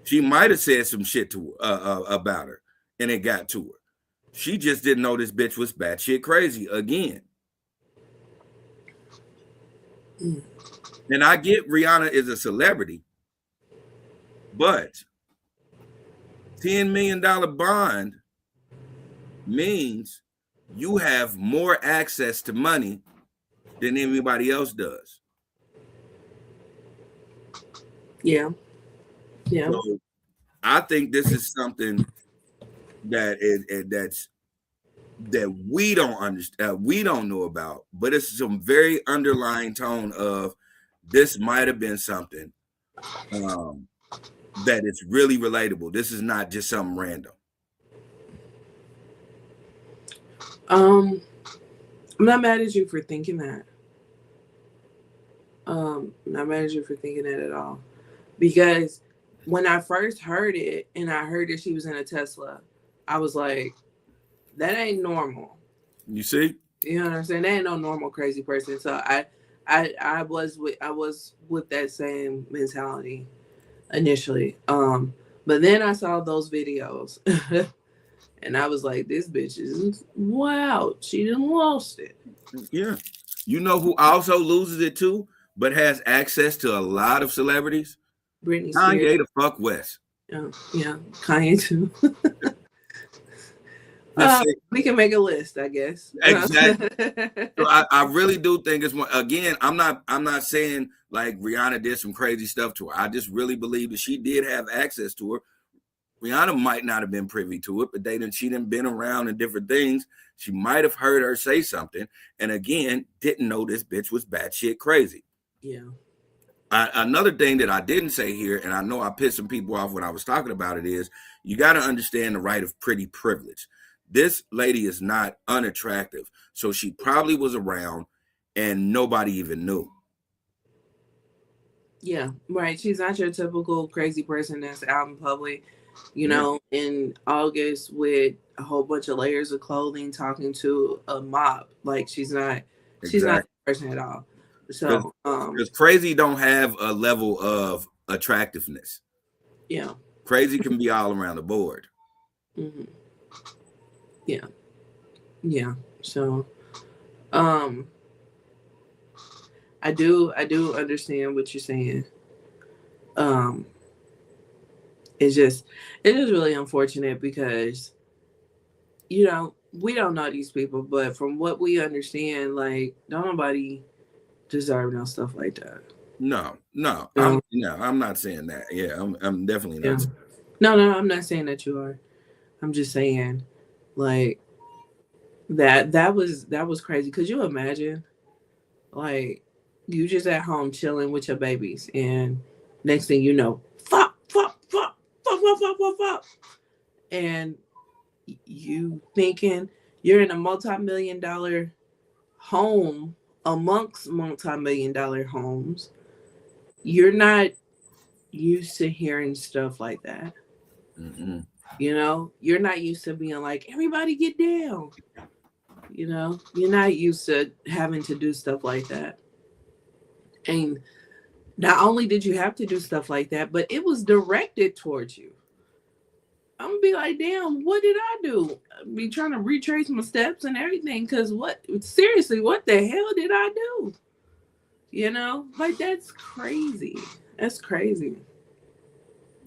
She might have said some shit to about her, and it got to her. She just didn't know this bitch was batshit crazy again. Mm. And I get Rihanna is a celebrity, but $10 million bond means you have more access to money than anybody else does. Yeah. Yeah. So I think this is something that that we don't understand, we don't know about, but it's some very underlying tone of this might have been something that it's really relatable. This is not just something random. I'm not mad at you for thinking that. Not mad at you for thinking that at all. Because when I first heard it and I heard that she was in a Tesla, I was like, that ain't normal. You see? You know what I'm saying? That ain't no normal crazy person. So I was with that same mentality initially. But then I saw those videos and I was like, this bitch is wow. She done lost it. Yeah. You know who also loses it too, but has access to a lot of celebrities? Britney Spears. Kanye the fuck West. Yeah, Kanye too. We can make a list, I guess. Exactly. So I really do think it's one. Again, I'm not saying like Rihanna did some crazy stuff to her. I just really believe that she did have access to her. Rihanna might not have been privy to it, but she didn't been around in different things. She might have heard her say something, and again, didn't know this bitch was batshit crazy. Yeah. Another thing that I didn't say here, and I know I pissed some people off when I was talking about it, is you got to understand the right of pretty privilege. This lady is not unattractive, so she probably was around and nobody even knew. Yeah, right. She's not your typical crazy person that's out in public, you know, in August with a whole bunch of layers of clothing talking to a mob. Like she's not the person at all. So because crazy don't have a level of attractiveness. Yeah. Crazy can be all around the board. Mm-hmm. Yeah. Yeah. So I do understand what you're saying. It's just really unfortunate because we don't know these people, but from what we understand, like don't nobody deserve no stuff like that. No, I'm not saying that. Yeah, I'm definitely not. Yeah. No, I'm not saying that you are. I'm just saying, like that was crazy. Could you imagine, like, you just at home chilling with your babies, and next thing you know, fuck, and you thinking you're in a multi-million-dollar home amongst multi-million-dollar homes. You're not used to hearing stuff like that. Mm-hmm. You're not used to being like, everybody get down. You're not used to having to do stuff like that. And not only did you have to do stuff like that, but it was directed towards you. I'm gonna be like, damn, what did I do? Be trying to retrace my steps and everything. Cause what the hell did I do? Like that's crazy. That's crazy.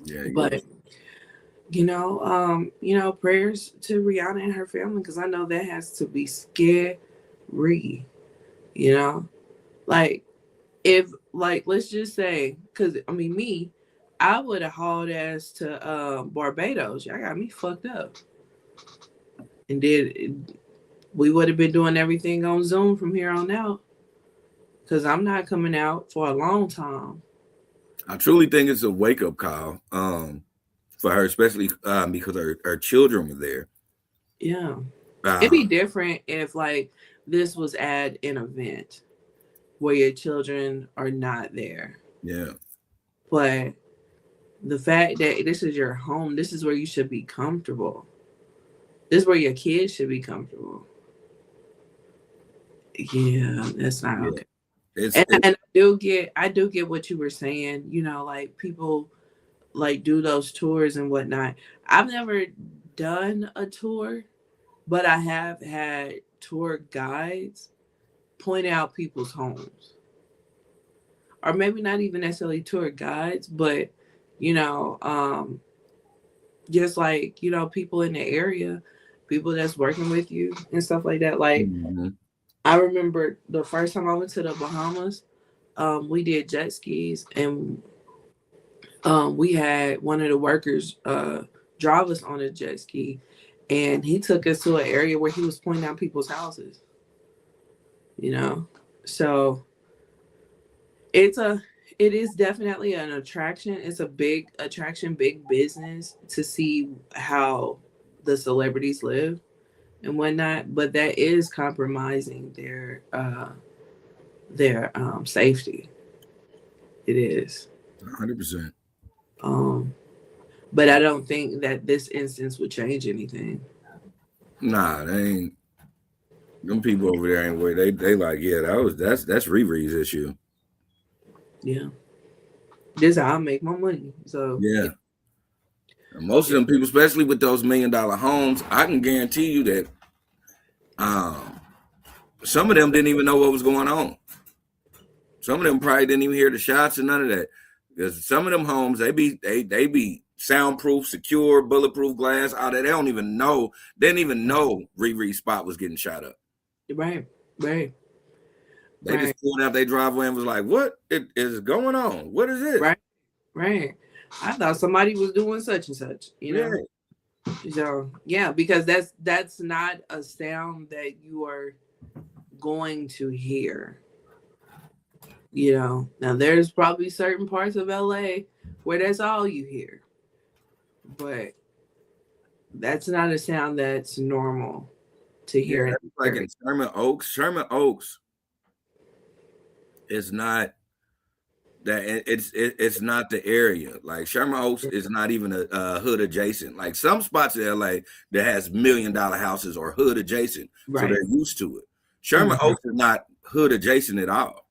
Yeah. But prayers to Rihanna and her family, because I know that has to be scary. Like if let's just say, because I would have hauled ass to Barbados. Y'all got me fucked up. And we would have been doing everything on Zoom from here on out. Because I'm not coming out for a long time. I truly think it's a wake-up call. for her, especially because her children were there. Yeah. It'd Uh, be different if like this was at an event where your children are not there. yeah, But the fact that this is your home, this is where you should be comfortable. This is where your kids should be comfortable. Yeah, that's not yeah. okay. It's And I do get what you were saying. You know, like people like do those tours and whatnot. I've never done a tour, but I have had tour guides point out people's homes, or maybe not even necessarily tour guides, but you know, just like people in the area, people that's working with you and stuff like that. Like mhm. I remember the first time I went to the Bahamas, we did jet skis, and we had one of the workers drive us on a jet ski, and he took us to an area where he was pointing out people's houses. You know, so it's a it is definitely an attraction. It's a big attraction, big business to see how the celebrities live and whatnot. But that is compromising their safety. It is. 100%. Um, but I don't think that this instance would change anything. Nah, they ain't. Them people over there ain't where they like. Yeah, that's Riri's issue. Yeah, this is how I make my money. So Yeah, and most of them people, especially with those $1 million homes, I can guarantee you that um, some of them didn't even know what was going on. Some of them probably didn't even hear the shots and none of that. Because some of them homes, they be soundproof, secure, bulletproof glass. All that they don't even know. They didn't even know Riri's spot was getting shot up. right, right, They right, just pulled out their driveway and was like, "What is going on? What is this?" right, right. I thought somebody was doing such and such. Yeah, So yeah, because that's not a sound that you are going to hear. Now there's probably certain parts of LA where that's all you hear, but that's not a sound that's normal to yeah. hear in That's like an area. in Sherman Oaks. Sherman Oaks is not that. It's not the area. Like Sherman Oaks is not even a hood adjacent. Like some spots in LA that has $1 million houses are hood adjacent, so Right. they're used to it. Sherman Mhm. Oaks is not hood adjacent at all.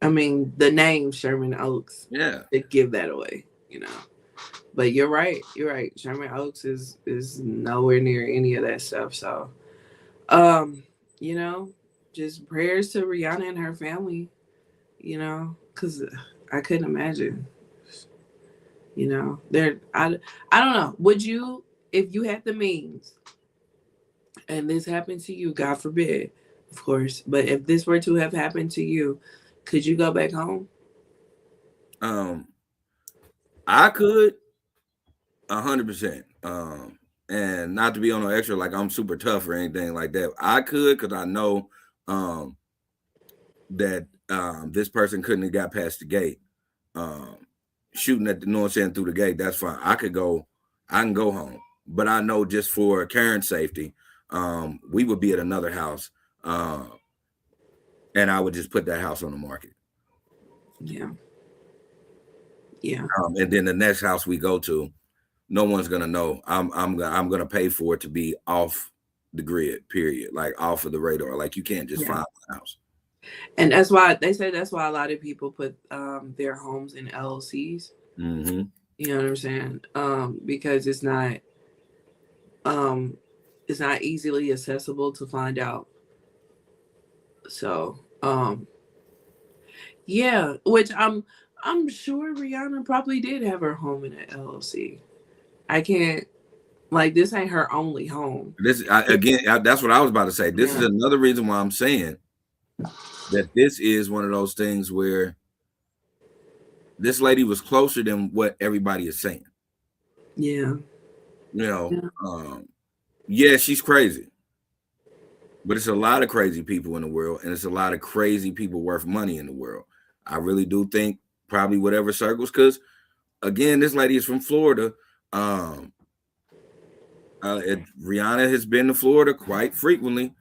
I mean, the name Sherman Oaks Yeah, to give that away. But you're right. You're right. Sherman Oaks is nowhere near any of that stuff. So, um, you know, just prayers to Rihanna and her family. Because I couldn't imagine. I don't know. Would you, if you had the means, and this happened to you, God forbid, of course, but if this were to have happened to you, could you go back home? um, I could 100%. And not to be on no extra like I'm super tough or anything like that. I could because I know um that this person couldn't have got past the gate. Um, shooting at the north end through the gate, that's fine. I can go home. But I know just for Karen's safety, we would be at another house. And I would just put that house on the market. Yeah. Yeah. And then the next house we go to, no one's gonna know. I'm gonna pay for it to be off the grid, period. Like off of the radar. Like you can't just Yeah. find my house. And that's why they say that's why a lot of people put their homes in LLCs. Mm-hmm. You know what I'm saying? Because um, it's not easily accessible to find out. So, yeah, which I'm sure Rihanna probably did have her home in an LLC. I can't like this ain't her only home. That's what I was about to say. This is Yeah. another reason why I'm saying that this is one of those things where this lady was closer than what everybody is saying. Yeah. You know, Yeah. yeah, she's crazy, but it's a lot of crazy people in the world, and it's a lot of crazy people worth money in the world. I really do think probably whatever circles, because again, this lady is from Florida. Um, Rihanna has been to Florida quite frequently.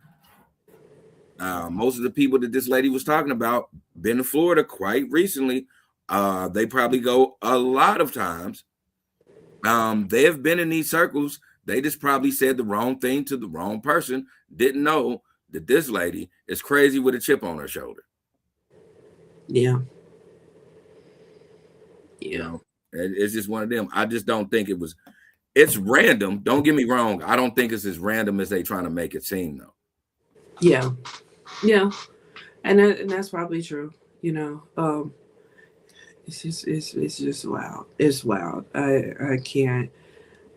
Most of the people that this lady was talking about been to Florida quite recently. They probably go a lot of times. They have been in these circles. They just probably said the wrong thing to the wrong person. Didn't know that this lady is crazy with a chip on her shoulder. Yeah. You Yeah. know, it's just one of them. I just don't think it was. It's random. Don't get me wrong. I don't think it's as random as they trying to make it seem, though. Yeah. Yeah. And that's probably true. You know, it's just wild. It's wild. I can't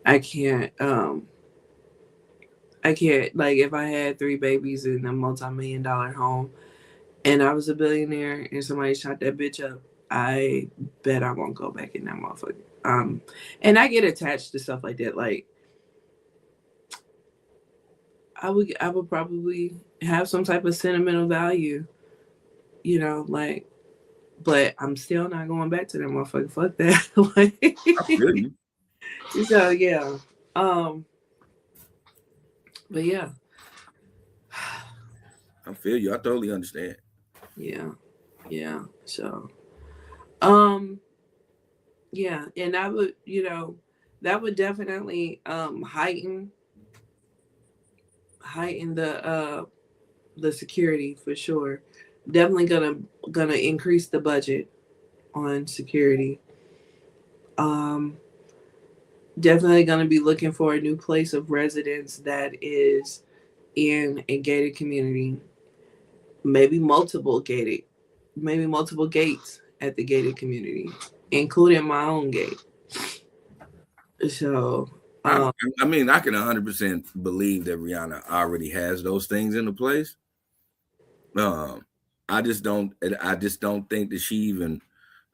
I can't, like, if I had three babies in a multi-million-dollar home and I was a billionaire and somebody shot that bitch up, I bet I won't go back in that motherfucker. And I get attached to stuff like that. Like, I would probably have some type of sentimental value, you know, like, but I'm still not going back to that motherfucker. Fuck that. I feel you. So yeah. Um, but yeah. I feel you. I totally understand. Yeah. Yeah. So um yeah, and that would, that would definitely heighten the security for sure. Definitely gonna increase the budget on security. Um, Definitely gonna be looking for a new place of residence that is in a gated community. Maybe maybe multiple gates at the gated community, including my own gate. So, I, um, I mean, I can 100% believe that Rihanna already has those things into place. Um, I just don't. I just don't think that she even.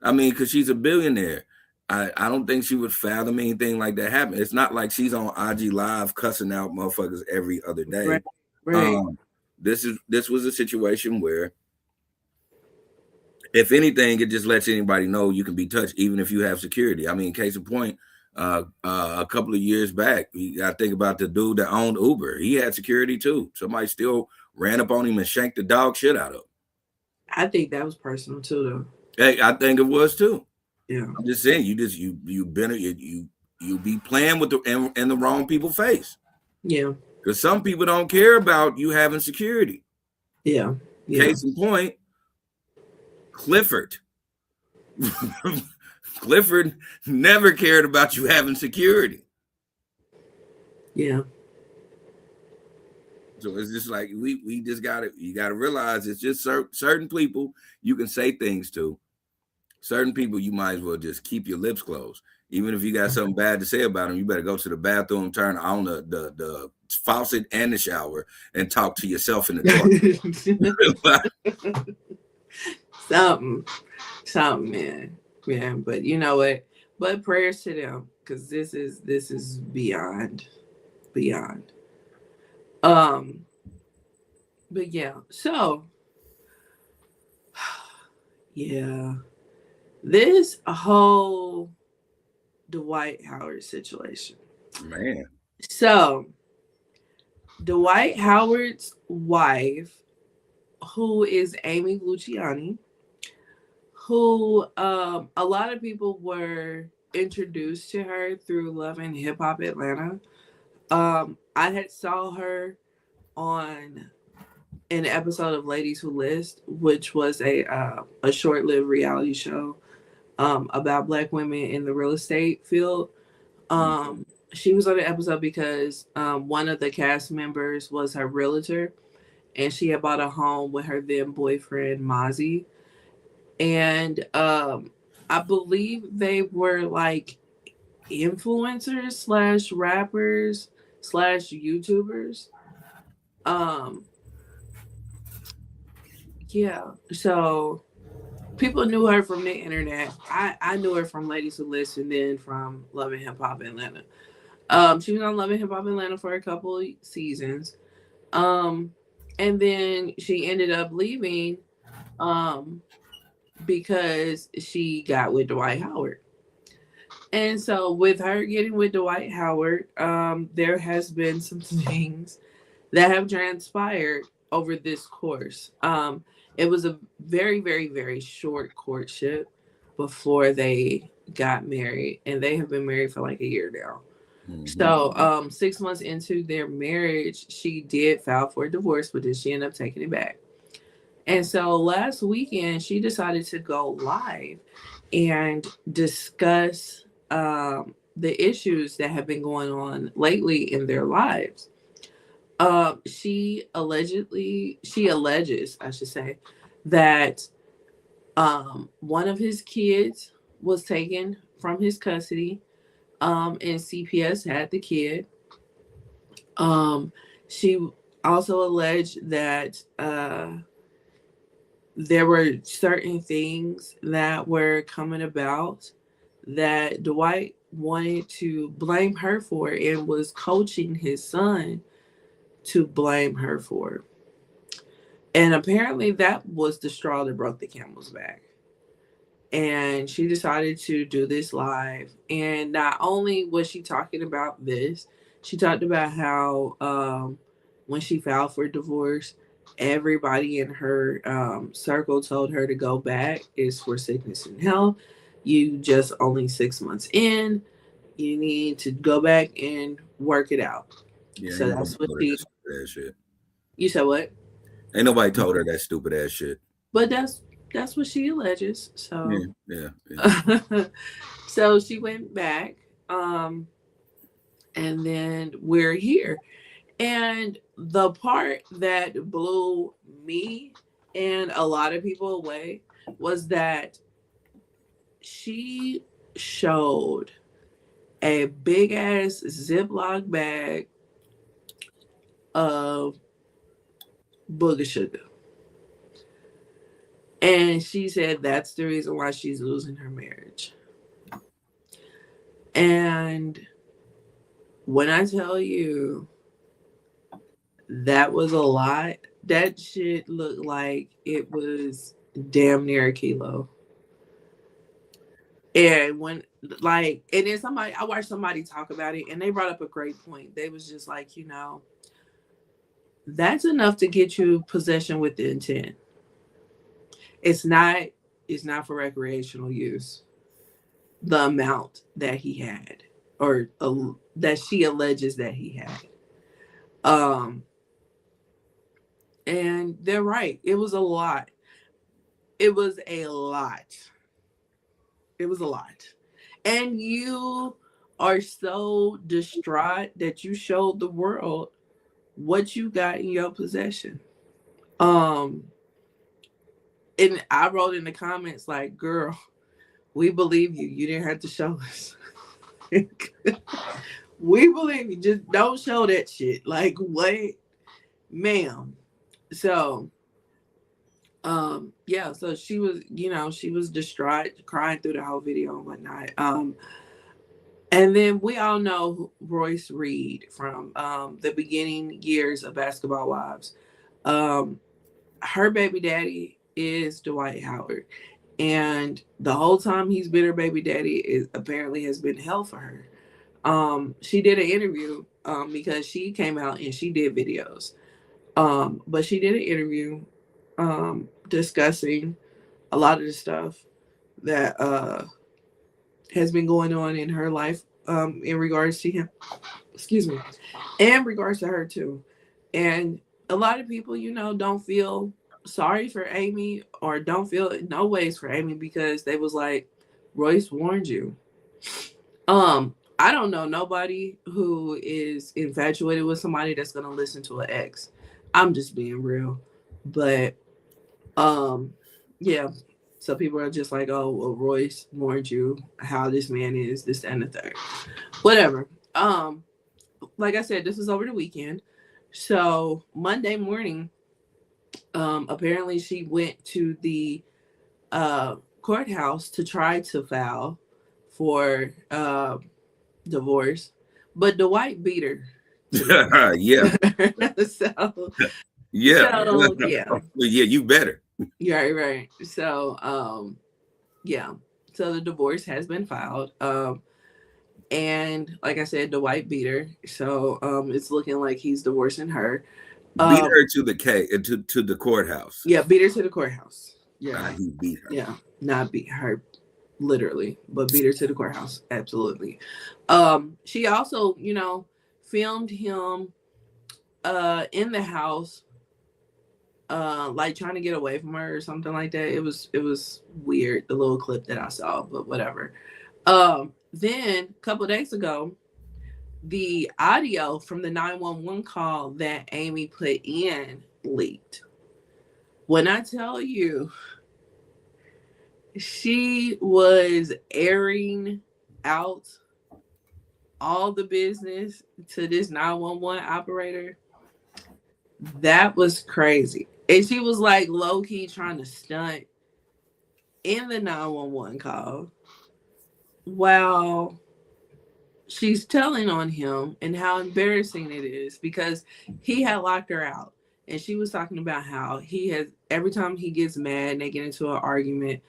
I mean, because she's a billionaire. I don't think she would fathom anything like that happen. It's not like she's on IG Live cussing out motherfuckers every other day. right, right. Um, this was a situation where, if anything, it just lets anybody know you can be touched, even if you have security. I mean, case in point, a couple of years back, I think about the dude that owned Uber. He had security too. Somebody still ran up on him and shanked the dog shit out of him. I think that was personal too, though. Hey, I think it was too. Yeah, I'm just saying, you be playing with in the wrong people face, yeah, because some people don't care about you having security. yeah, yeah, Case in point, Clifford. Clifford never cared about you having security. yeah, So it's just like we just you gotta realize it's just certain people you can say things to. Certain people you might as well just keep your lips closed. Even if you got something bad to say about them, you better go to the bathroom, turn on the faucet and the shower, and talk to yourself in the toilet. something, something, man, yeah. But you know what? But prayers to them, because this is beyond. Um, but yeah. So yeah, this whole Dwight Howard situation. Man, So Dwight Howard's wife, who is Amy Luciani, who a lot of people were introduced to her through Love and Hip Hop Atlanta. I had saw her on an episode of Ladies Who List, which was a short-lived reality show about Black women in the real estate field. She was on the episode because one of the cast members was her realtor, and she had bought a home with her then boyfriend Mozzie, and I believe they were like influencers slash rappers slash YouTubers. Um, yeah, so people knew her from the internet. I knew her from Ladies Who Listen, and then from Love and Hip Hop Atlanta. She was on Love and Hip Hop Atlanta for a couple of seasons. Um, and then she ended up leaving um, because she got with Dwight Howard. And so with her getting with Dwight Howard, there has been some things that have transpired over this course. It was a very, very, very short courtship before they got married, and they have been married for like a year now. Mm-hmm. So, 6 months into their marriage, she did file for a divorce, but then she ended up taking it back. And so last weekend, she decided to go live and discuss the issues that have been going on lately in their lives. She alleges, I should say, that one of his kids was taken from his custody, and CPS had the kid. Um, she also alleged that there were certain things that were coming about that Dwight wanted to blame her for and was coaching his son to blame her for. And apparently that was the straw that broke the camel's back. And she decided to do this live. And not only was she talking about this, she talked about how when she filed for divorce, everybody in her circle told her to go back. It's for sickness and health. You just only 6 months in. You need to go back and work it out. Yeah, So ain't nobody that's what told her that she. stupid ass shit. You said what? Ain't nobody told her that stupid ass shit. But that's what she alleges. Yeah, So yeah, yeah. so she went back, and then we're here. And the part that blew me and a lot of people away was that she showed a big ass Ziploc bag of booger sugar. And she said that's the reason why she's losing her marriage. And when I tell you that was a lot, that shit looked like it was damn near a kilo. And when and then I watched somebody talk about it, and they brought up a great point. They was just like, that's enough to get you possession with the intent. It's not. It's not for recreational use. The amount that he had, or that she alleges that he had. Um, and they're right. It was a lot. It was a lot. It was a lot. And you are so distraught that you showed the world what you got in your possession. Um, and I wrote in the comments like, "Girl, we believe you. You didn't have to show us. We believe you. Just don't show that shit. Like, what, ma'am?" So, yeah. So she was distraught, crying through the whole video and whatnot. And then we all know Royce Reed from the beginning years of Basketball Wives. Um, her baby daddy is Dwight Howard. And the whole time he's been her baby daddy is apparently has been hell for her. She did an interview because she came out and she did videos. But she did an interview discussing a lot of the stuff that has been going on in her life in regards to him. Excuse me. In regards to her too. And a lot of people, don't feel sorry for Amy or don't feel no ways for Amy because they was like, Royce warned you. I don't know nobody who is infatuated with somebody that's gonna listen to an ex. I'm just being real. But yeah. So people are just like, oh, well, Royce warned you how this man is, this and the third. Whatever. Like I said, this was over the weekend. So Monday morning, apparently she went to the courthouse to try to file for divorce, but Dwight beat her. Yeah, so, yeah, yeah, yeah. You better. right. So, yeah. So the divorce has been filed. And like I said, Dwight beat her. So it's looking like he's divorcing her. Beat Um, her to the to the courthouse. yeah, beat her to the courthouse. Yeah. He beat her. Yeah. Not beat her literally, but beat her to the courthouse. Absolutely. She also, filmed him in the house, like trying to get away from her or something like that. It was weird, the little clip that I saw, but whatever. Then a couple of days ago, the audio from the 911 call that Amy put in leaked. When I tell you, she was airing out all the business to this 911 operator. That was crazy. And she was like low key trying to stunt in the 911 call while she's telling on him and how embarrassing it is because he had locked her out. And she was talking about how he has, every time he gets mad and they get into an argument,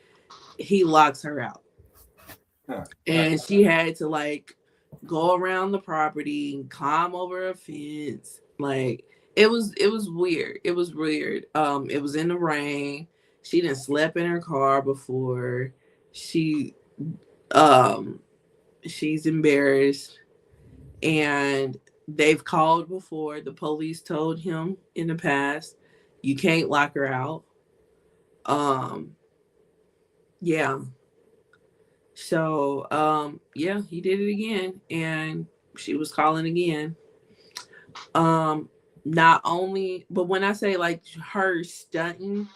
he locks her out. And she had to like go around the property and climb over a fence. Like it was weird. It was weird. It was in the rain. She didn't sleep in her car before. She she's embarrassed, and they've called before. The police told him in the past, you can't lock her out. Yeah. So yeah, he did it again, and she was calling again. Not only, but when I say like her stunting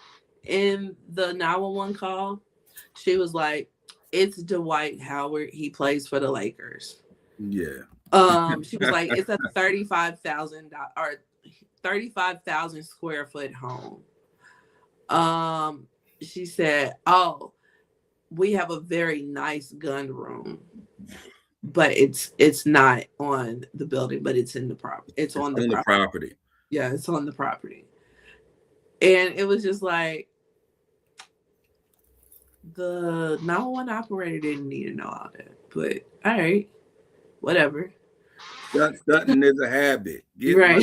in the 911 call, she was like, it's Dwight Howard. He plays for the Lakers. Yeah. She was like, it's a $35,000 or 35,000 square foot home. She said, oh, we have a very nice gun room, but it's not on the building, but it's in the property. It's on the property. Yeah, it's on the property. And it was just like, the 911 operator didn't need to know all that. But all right, whatever. Stunting is a habit. Get right.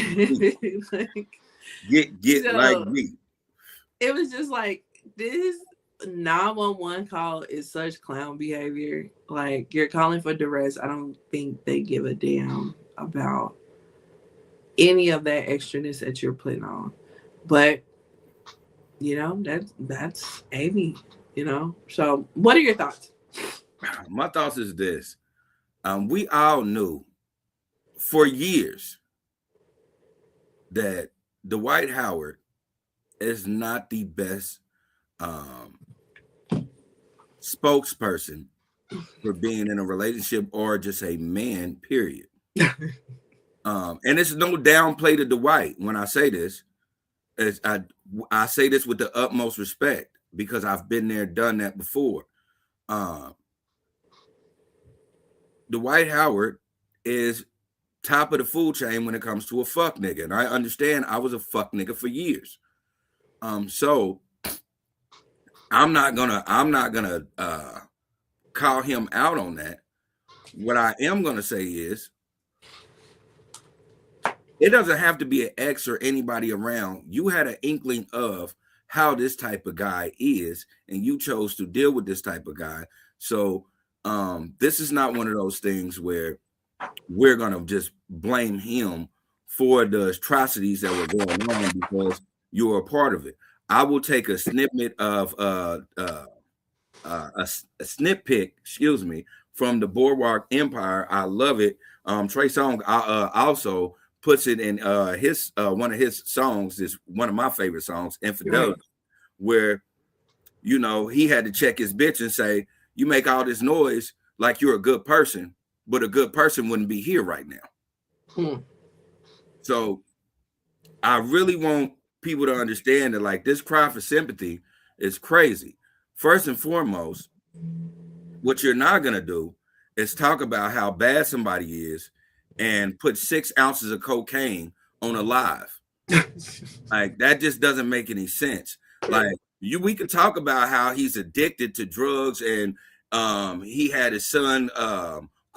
Get so, like me. It was just like, this 911 call is such clown behavior. Like, you're calling for duress. I don't think they give a damn about any of that extraness that you're putting on. But that's Amy. So what are your thoughts? My thoughts is this. We all knew for years that Dwight Howard is not the best spokesperson for being in a relationship or just a man, period. And it's no downplay to Dwight when I say this. I say this with the utmost respect because I've been there, done that before. Dwight Howard is top of the food chain when it comes to a fuck nigga. And I understand I was a fuck nigga for years. So I'm not gonna call him out on that. What I am gonna say is it doesn't have to be an ex or anybody around. You had an inkling of how this type of guy is, and you chose to deal with this type of guy. So this is not one of those things where we're gonna just blame him for the atrocities that were going on because you were a part of it. I will take a snippet of a snip pick, from the Boardwalk Empire. I love it. Trey Songz also puts it in his one of his songs, is one of my favorite songs, Infidelity, right, where he had to check his bitch and say, you make all this noise like you're a good person, but a good person wouldn't be here right now. So I really want people to understand that, like, this cry for sympathy is crazy. First and foremost, what you're not going to do is talk about how bad somebody is and put 6 ounces of cocaine on a live. Like, that just doesn't make any sense. Like, we could talk about how he's addicted to drugs and he had his son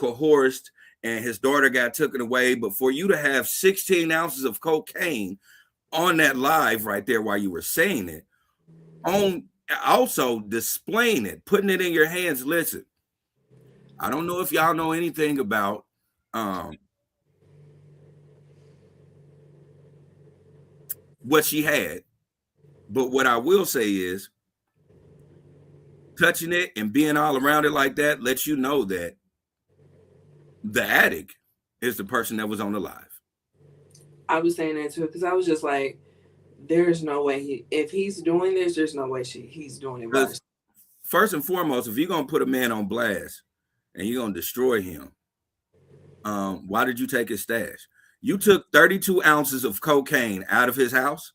coerced and his daughter got taken away. But for you to have 16 ounces of cocaine on that live right there while you were saying it, on also displaying it, putting it in your hands. Listen, I don't know if y'all know anything about what she had, but what I will say is touching it and being all around it like that lets you know that the addict is the person that was on the live. I was saying that too because I was just like, there's no way if he's doing this, there's no way he's doing it by himself. First and foremost, if you're gonna put a man on blast and you're gonna destroy him, why did you take his stash? You took 32 ounces of cocaine out of his house.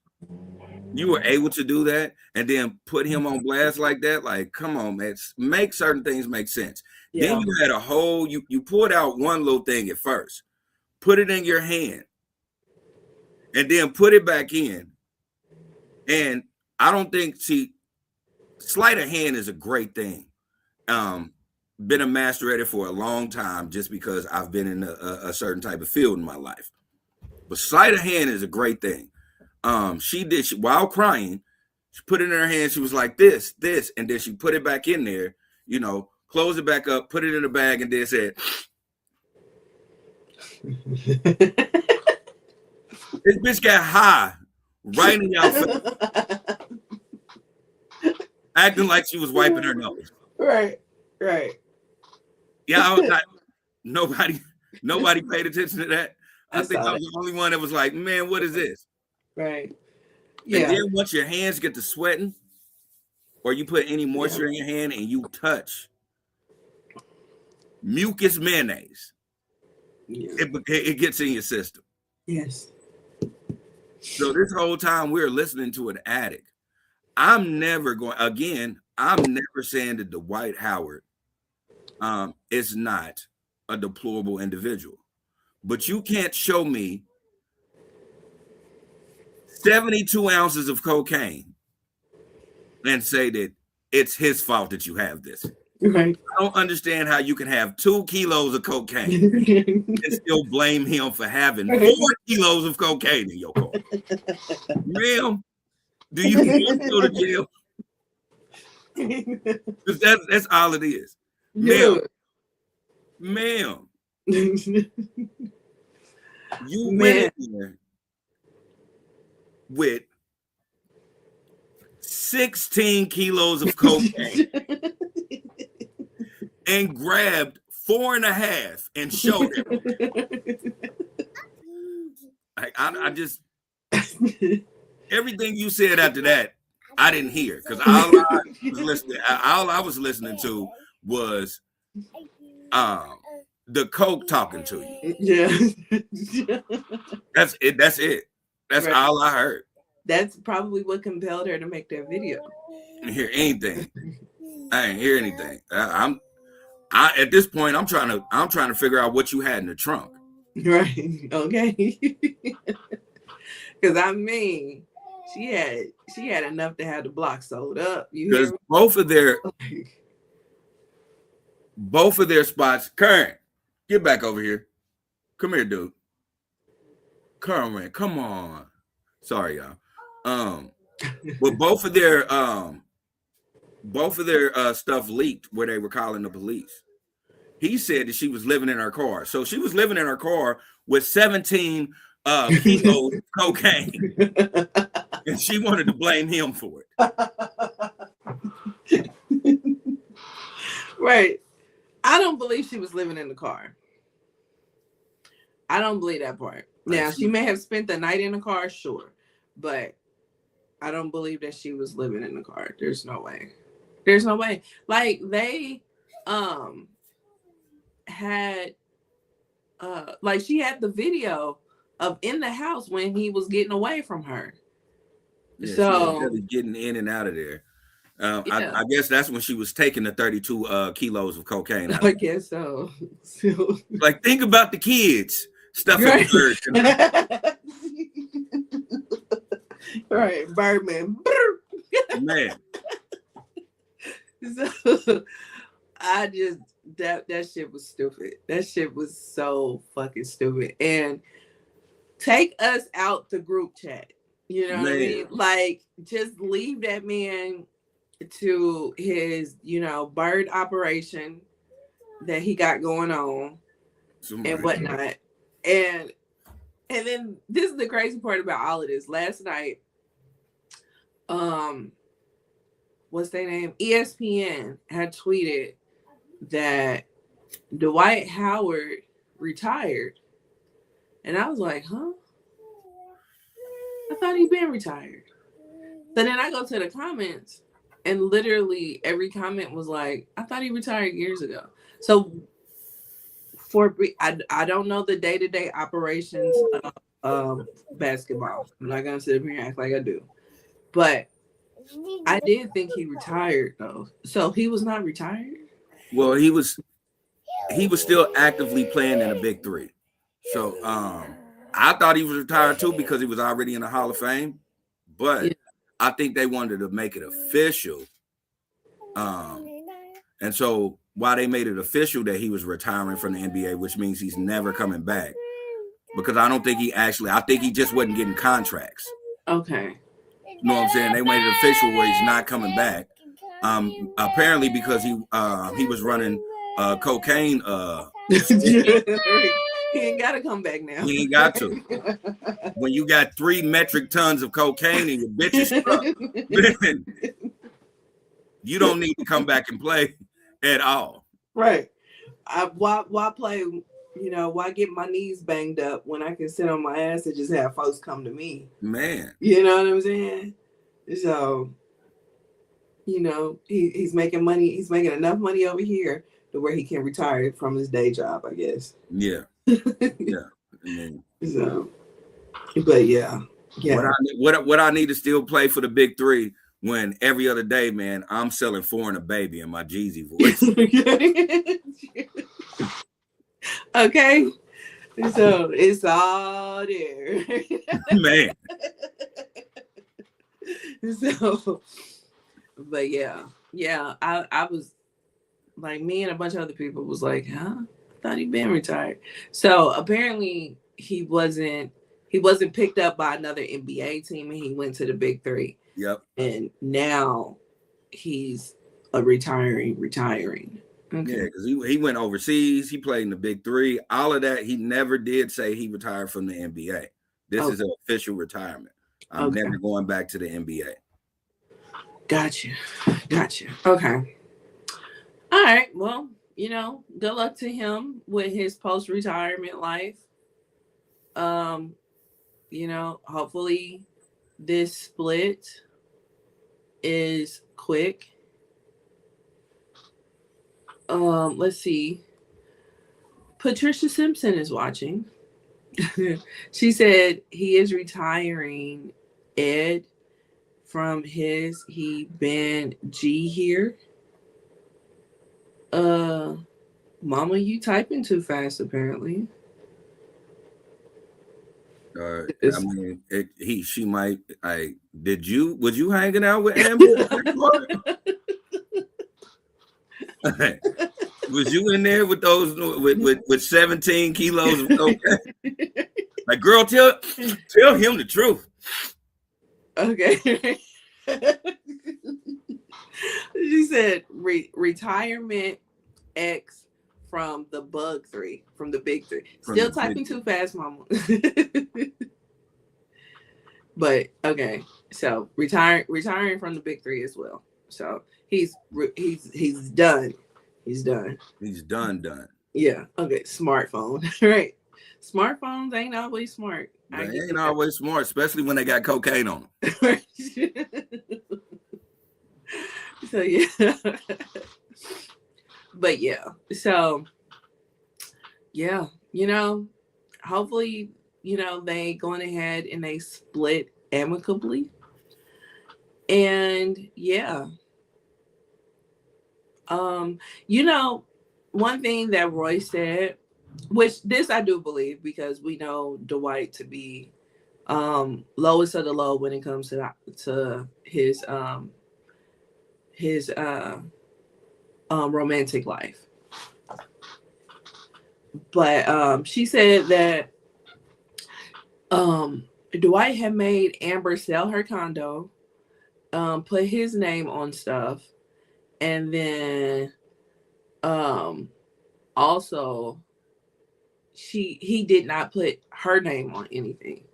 You were able to do that and then put him on blast like that. Like, come on, man. Make certain things make sense. Yeah. Then you had a whole, you pulled out one little thing at first, put it in your hand, and then put it back in. And I don't think, sleight of hand is a great thing. Been a master at it for a long time just because I've been in a certain type of field in my life. But sleight of hand is a great thing. She while crying, she put it in her hand. She was like this, and then she put it back in there, closed it back up, put it in a bag, and then said, this bitch got high right in y'all face, acting like she was wiping her nose. Right. Yeah, nobody paid attention to that. I think I was the only one that was like, man, what is this? Right. Yeah. And then once your hands get to sweating, or you put any moisture in your hand and you touch mucus mayonnaise, it gets in your system. Yes. So this whole time we're listening to an addict. I'm never saying that Dwight Howard is not a deplorable individual. But you can't show me 72 ounces of cocaine and say that it's his fault that you have this. Right. I don't understand how you can have 2 kilos of cocaine and still blame him for having 4 kilos of cocaine in your car. Ma'am, do you want to go to jail? Because that's all it is. Yeah. Ma'am. You went in there with 16 kilos of cocaine and grabbed 4.5 and showed it. I just everything you said after that, I didn't hear because all I was listening to was the coke talking to you. Yeah. That's it. That's right. All I heard. That's probably what compelled her to make that video. I didn't hear anything. I didn't hear anything. At this point, I'm trying to figure out what you had in the trunk. Right. Okay. Because I mean, she had enough to have the block sold up. Because both of their spots. Karen, get back over here. Come here, dude. Karen, come on. Sorry, y'all. But both of their stuff leaked where they were calling the police. He said that she was living in her car. So she was living in her car with 17 kilos of cocaine. And she wanted to blame him for it. Right. I don't believe she was living in the car. I don't believe that part. Now, she may have spent the night in the car, sure. But I don't believe that she was living in the car. There's no way. Like, they had like she had the video of in the house when he was getting away from her. Yeah, so she was really getting in and out of there. I guess that's when she was taking the 32 kilos of cocaine out. I guess so. Like, think about the kids. Stuff in the right, Birdman. Man. So, I just that shit was stupid. That shit was so fucking stupid. And take us out the group chat. You know what I Man, mean? Like, just leave that man to his, bird operation that he got going on and somebody. whatnot. And then this is the crazy part about all of this. Last night, um, what's their name? ESPN had tweeted that Dwight Howard retired. And I was like, huh? I thought he'd been retired. So then I go to the comments, and literally every comment was like, I thought he retired years ago. So I don't know the day-to-day operations of basketball. I'm not gonna sit up here and act like I do. But I did think he retired though. So he was not retired? Well, he was still actively playing in the Big Three. So I thought he was retired too because he was already in the Hall of Fame. Yeah. But I think they wanted to make it official. And so while they made it official that he was retiring from the NBA, which means he's never coming back. Because I don't think I think he just wasn't getting contracts. Okay. You know what I'm saying? They made it official where he's not coming back. Apparently because he was running cocaine. He ain't got to come back now. He ain't got to. When you got 3 metric tons of cocaine in your bitch's truck, then you don't need to come back and play at all. Right. Why play? Why get my knees banged up when I can sit on my ass and just have folks come to me? Man. You know what I'm saying? So, he's making money. He's making enough money over here to where he can retire from his day job, I guess. Yeah. Yeah. I mean, so, but yeah. What I need to still play for the Big Three when every other day, man, I'm selling Foreign a Baby in my Jeezy voice. Okay. So it's all there. Man. So, but yeah. I was like, me and a bunch of other people was like, huh? I thought he'd been retired. So apparently he wasn't picked up by another NBA team, and he went to the Big Three. Yep. And now he's retiring. Okay. Yeah, because he went overseas. He played in the Big Three. All of that. He never did say he retired from the NBA. This is an official retirement. I'm never going back to the NBA. Gotcha. Okay. All right. Well, good luck to him with his post-retirement life. Hopefully this split is quick. Let's see. Patricia Simpson is watching. She said he is retiring Ed from his he been G here. Mama, you typing too fast apparently. I mean, she might. Was you hanging out with Amber? Was you in there with those with 17 kilos of cocaine? Like, girl, tell him the truth. Okay. She said retirement X from the Big Three. Still typing too fast, Mama. But okay, so retiring from the Big Three as well. So he's done. He's done. He's done. Yeah. Okay. Smartphone. Right. Smartphones ain't always smart. They ain't always smart, especially when they got cocaine on them. So yeah. But yeah. So yeah, hopefully, they going ahead and they split amicably. And yeah. One thing that Roy said, which this I do believe, because we know Dwight to be lowest of the low when it comes to his romantic life. But she said that Dwight had made Amber sell her condo, put his name on stuff, and then also he did not put her name on anything.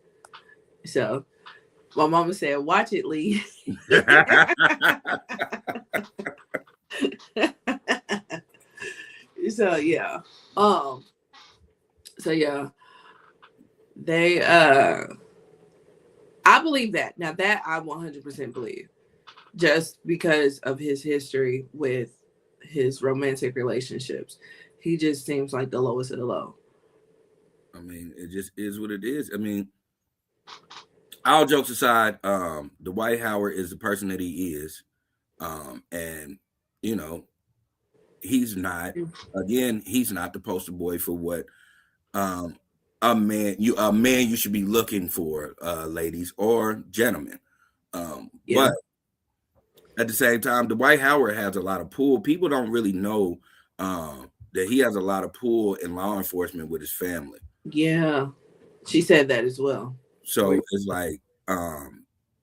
So my mama said, "Watch it, Lee." So yeah, um, so yeah, they I believe that. Now that I 100% believe, just because of his history with his romantic relationships, he just seems like the lowest of the low. I mean, it just is what it is. I mean, all jokes aside, Dwight Howard is the person that he is. And you know, he's not, again, he's not the poster boy for what um a man you should be looking for, ladies or gentlemen. Yeah, But at the same time, Dwight Howard has a lot of pull. People don't really know that he has a lot of pull in law enforcement with his family. yeah, she said that as well. So it's like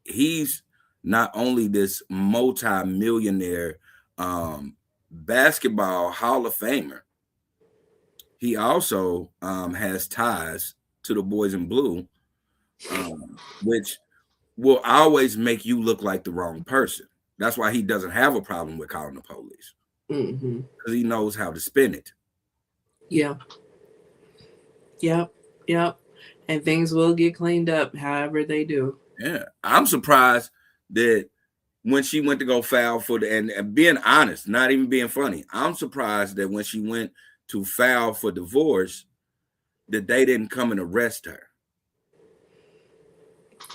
he's not only this multi-millionaire basketball Hall of Famer, he also has ties to the boys in blue, which will always make you look like the wrong person. That's why he doesn't have a problem with calling the police, because he knows how to spin it. Yeah. Yep. Yep. And things will get cleaned up however they do. Yeah, I'm surprised that when she went to go file for and being honest, not even being funny, I'm surprised that when she went to file for divorce, that they didn't come and arrest her.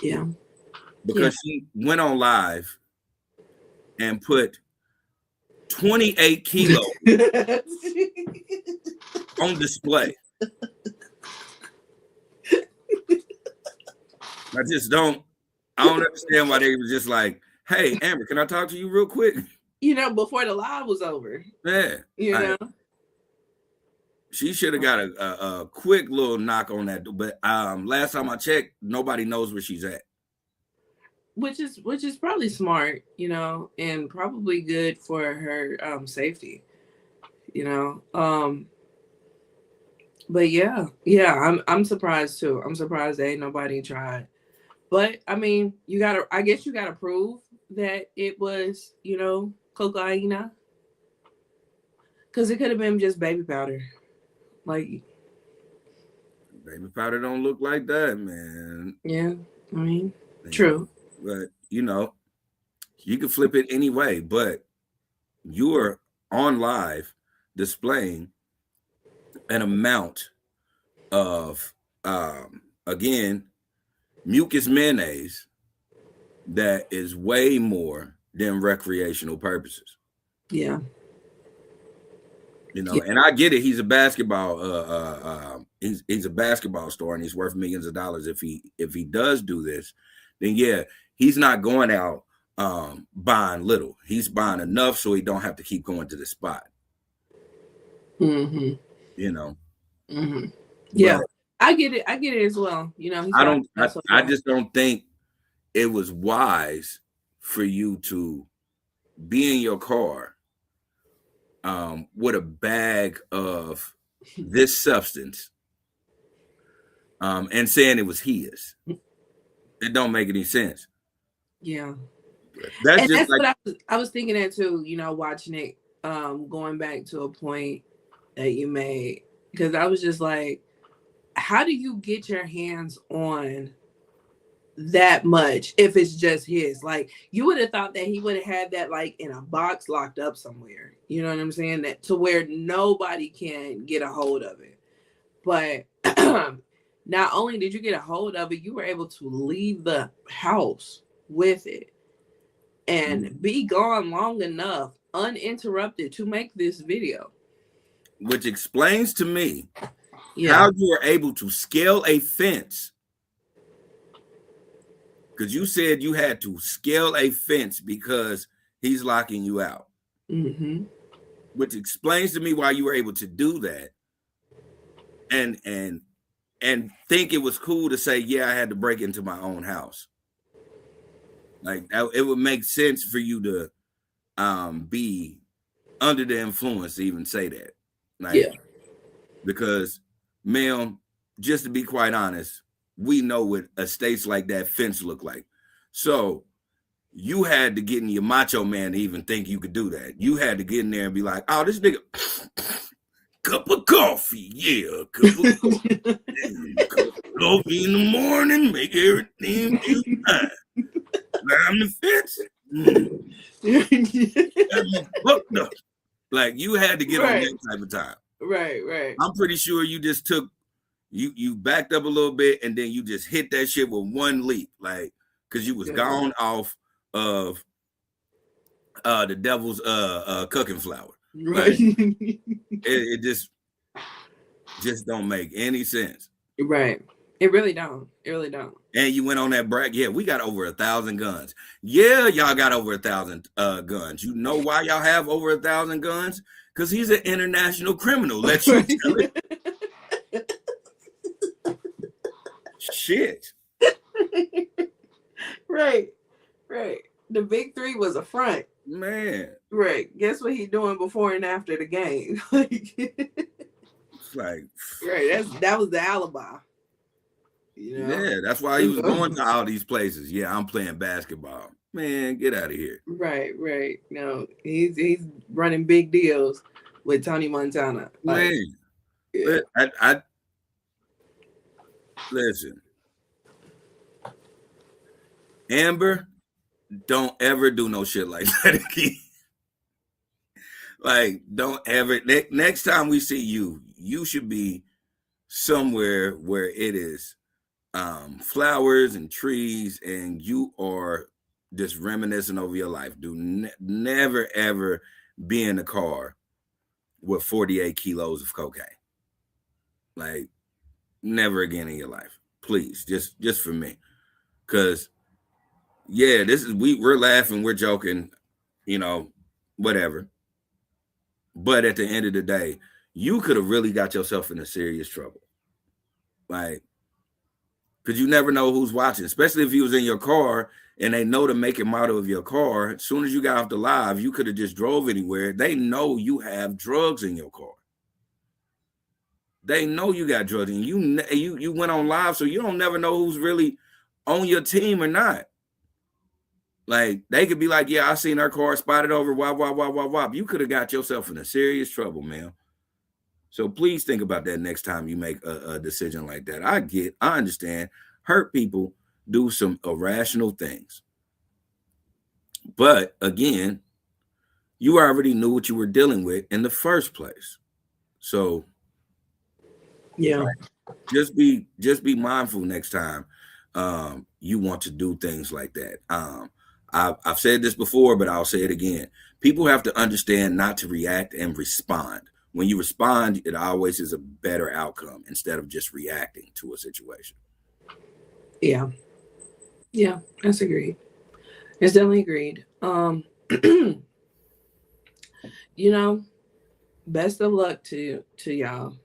Yeah. Because she went on live and put 28 kilos on display. I don't understand why they were just like, "Hey, Amber, can I talk to you real quick?" Before the live was over. Yeah. She should have got a quick little knock on that. But last time I checked, nobody knows where she's at. Which is probably smart, and probably good for her safety. But yeah, I'm surprised too. I'm surprised that ain't nobody tried. But I mean, I guess you gotta prove that it was, cocaine. Because it could have been just baby powder. Like, Baby powder don't look like that, man. yeah, I mean, true. But you can flip it any way. But you are on live displaying an amount of again mucus mayonnaise that is way more than recreational purposes. Yeah. And I get it. He's a basketball he's a basketball star, and he's worth millions of dollars. If he does do this, then yeah, he's not going out buying little. He's buying enough so he don't have to keep going to the spot. Mm-hmm. Yeah, but I get it as well. I just don't think it was wise for you to be in your car with a bag of this substance and saying it was his. It don't make any sense. Yeah. That's just like what I was thinking that too, watching it, going back to a point that you made, because I was just like, how do you get your hands on that much if it's just his? Like, you would have thought that he would have had that like in a box locked up somewhere. You know what I'm saying? That to where nobody can get a hold of it. But not only did you get a hold of it, you were able to leave the house with it and be gone long enough uninterrupted to make this video. Which explains to me how you were able to scale a fence. Because you said you had to scale a fence because he's locking you out. Mm-hmm. which explains to me why you were able to do that, and think it was cool to say, yeah, I had to break into my own house. Like it would make sense for you to be under the influence to even say that. Like, because, ma'am, just to be quite honest, we know what estates like that fence look like. So you had to get in your macho man to even think you could do that. You had to get in there and be like, oh, this nigga, cup of coffee. Yeah, cup of coffee in the morning, make everything feel fine. Climb the fence. Fucked up. Like, you had to get on that type of time. Right. I'm pretty sure you just took, you backed up a little bit and then you just hit that shit with one leap. Like, because you was gone off of the devil's cooking flour. Right. Like, it just don't make any sense. Right. It really don't. And you went on that brag. Yeah, we got over 1,000 guns. Yeah, y'all got over 1,000 guns. You know why y'all have over 1,000 guns? Because he's an international criminal. Let's you tell it. Shit. Right. The big three was a front. Man. Right. Guess what he doing before and after the game? Like, right. That was the alibi. You know? Yeah, that's why he was going to all these places. Yeah, I'm playing basketball. Man, get out of here. Right. No, he's running big deals with Tony Montana. Like, man, yeah. I listen. Amber, don't ever do no shit like that again. Like, don't ever. Next time we see you, you should be somewhere where it is flowers and trees, and you are just reminiscing over your life. Do never ever be in a car with 48 kilos of cocaine. Like, never again in your life, please. Just for me, because yeah, this is we're laughing, we're joking, you know, whatever. But at the end of the day, you could have really got yourself into serious trouble. Like, because you never know who's watching, especially if you was in your car and they know the make and model of your car. As soon as you got off the live, you could have just drove anywhere. They know you have drugs in your car. They know you got drugs, and you went on live, so you don't never know who's really on your team or not. Like, they could be like, yeah, I seen her car spotted over, wop. You could have got yourself into serious trouble, man. So please think about that next time you make a decision like that. I understand. Hurt people do some irrational things. But again, you already knew what you were dealing with in the first place. So yeah, just be mindful next time you want to do things like that. I've said this before, but I'll say it again. People have to understand not to react and respond. When you respond, it always is a better outcome instead of just reacting to a situation. Yeah, that's agreed. It's definitely agreed. You know, best of luck to y'all.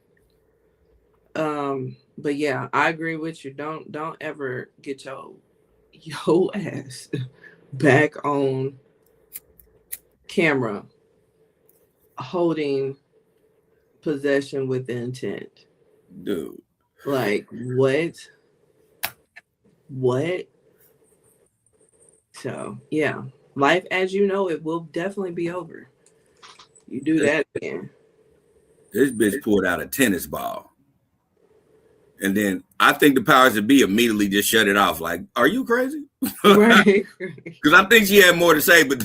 But yeah, I agree with you. Don't ever get your ass back on camera holding possession with intent. Dude. Like, what? So yeah, life as you know it will definitely be over. You do that again. This bitch pulled out a tennis ball. And then I think the powers that be immediately just shut it off. Like, are you crazy? Right. Because I think she had more to say, but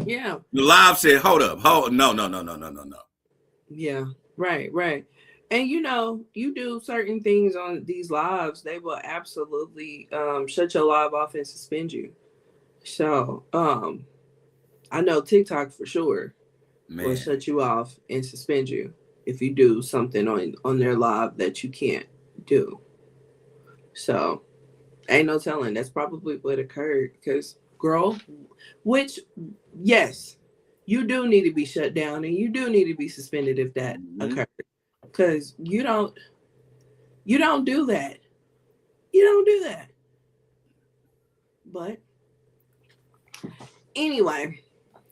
yeah, the live said, hold up, no. Yeah, right. And you know, you do certain things on these lives, they will absolutely shut your live off and suspend you. So I know TikTok for sure will shut you off and suspend you if you do something on their live that you can't do. So ain't no telling. That's probably what occurred. Because girl, which yes, you do need to be shut down and you do need to be suspended if that occurs. Because you don't do that. You don't do that. But anyway,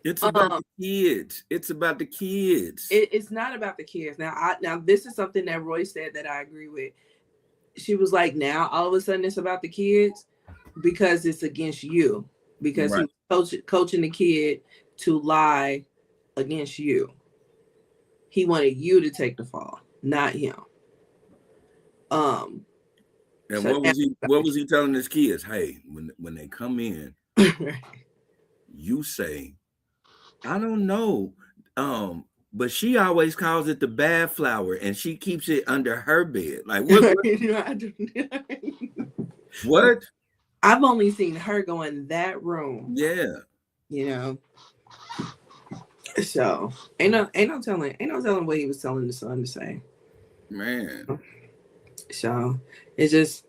it's about the kids. It's about the kids. It's not about the kids. Now this is something that Roy said that I agree with. She was like, now all of a sudden it's about the kids because it's against you. Because he was coaching the kid to lie against you. He wanted you to take the fall, not him. And so what was he telling his kids? Hey, when they come in, you say, I don't know. But she always calls it the bad flower and she keeps it under her bed. Like what? What? I've only seen her go in that room. Yeah. You know. So ain't no telling what he was telling the son to say. Man. So it's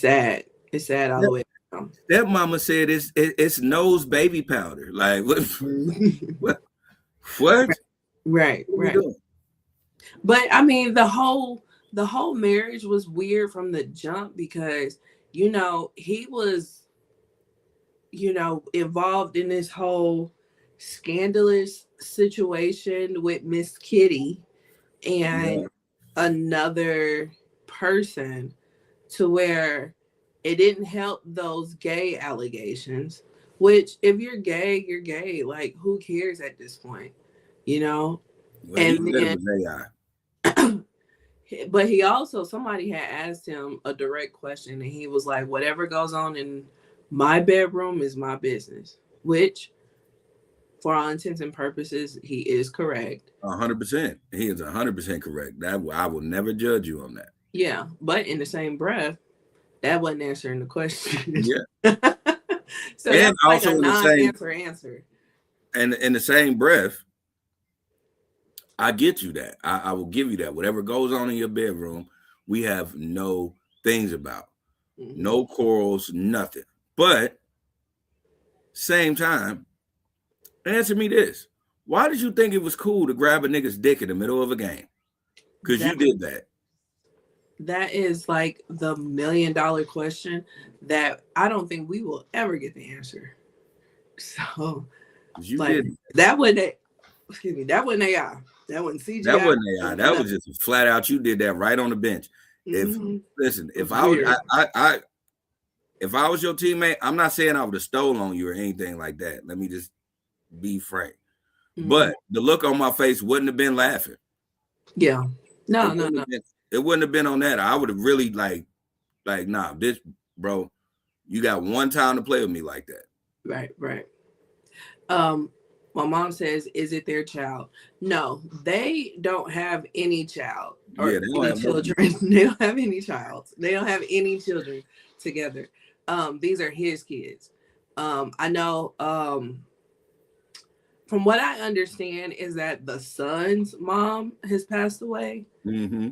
sad. It's sad all the way down. That mama said it's nose baby powder. Like what? What? Right. But I mean the whole marriage was weird from the jump because he was involved in this whole scandalous situation with Miss Kitty and another person to where it didn't help those gay allegations, which if you're gay, you're gay. Like, who cares at this point? Well, and then, but he also, somebody had asked him a direct question and he was like, whatever goes on in my bedroom is my business, which for all intents and purposes, he is correct. 100%. He is 100% correct. That I will never judge you on that. Yeah, but in the same breath, that wasn't answering the question. Yeah. So and also like a non-answer answer. And in the same breath, I get you that. I will give you that. Whatever goes on in your bedroom, we have no things about. Mm-hmm. No quarrels, nothing. But same time, answer me this. Why did you think it was cool to grab a nigga's dick in the middle of a game? Because you did that. That is like the $1 million question that I don't think we will ever get the answer. So you did that wasn't AI. That wasn't CGI. That wasn't AI. That was just flat out. You did that right on the bench. Mm-hmm. If I was your teammate, I'm not saying I would have stolen on you or anything like that. Let me just be frank. Mm-hmm. But the look on my face wouldn't have been laughing. Yeah. No. It wouldn't have been on that. I would have really like, nah, this, bro, you got one time to play with me like that. Right. My mom says, is it their child? No, they don't have any child or any children. They don't have any child. They don't have any children together. These are his kids. I know, from what I understand is that the son's mom has passed away. Mm-hmm.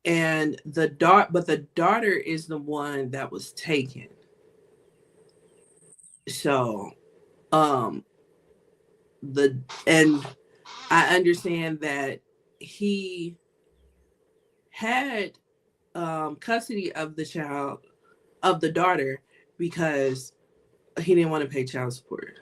And the daughter is the one that was taken. So, and I understand that he had custody of the daughter because he didn't want to pay child support.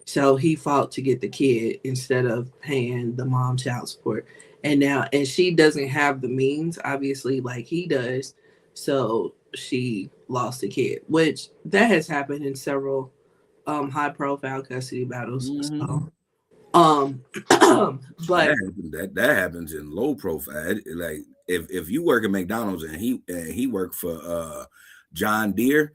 So he fought to get the kid instead of paying the mom child support. And she doesn't have the means, obviously, like he does. So she lost the kid, which that has happened in several high profile custody battles. Mm-hmm. So, but that happens in low profile. Like if you work at McDonald's and he worked for John Deere,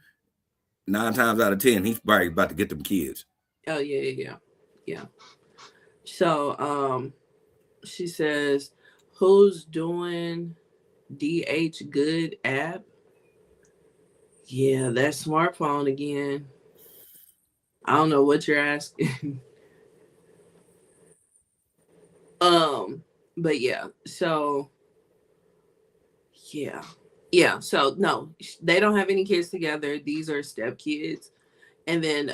9 times out of 10 he's probably about to get them kids. Oh yeah. So she says, who's doing DH Good app? Yeah, that smartphone again. I don't know what you're asking. But yeah, so yeah. So no, they don't have any kids together. These are step kids. And then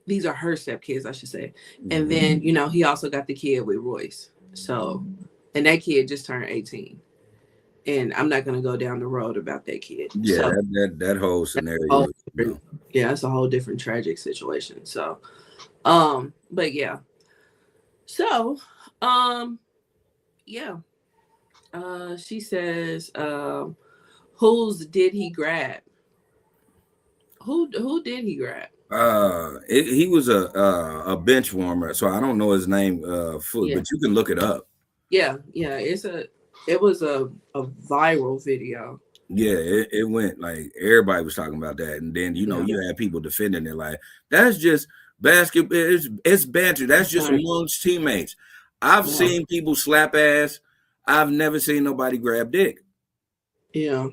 these are her stepkids, I should say. And Mhm. then, you know, he also got the kid with Royce. So, and that kid just turned 18. And I'm not going to go down the road about that kid. Yeah, So, that whole whole scenario, yeah, it's a whole different tragic situation. So, but yeah. So, um, yeah. She says, whose did he grab? Who did he grab? he was a bench warmer, so I don't know his name, Yeah. but you can look it up. Yeah, it was a viral video. Yeah, it went like everybody was talking about that, and then Yeah. you had people defending it like that's just basketball. It's banter. That's just Right. amongst teammates. I've Yeah. seen people slap ass. I've never seen nobody grab dick. Yeah.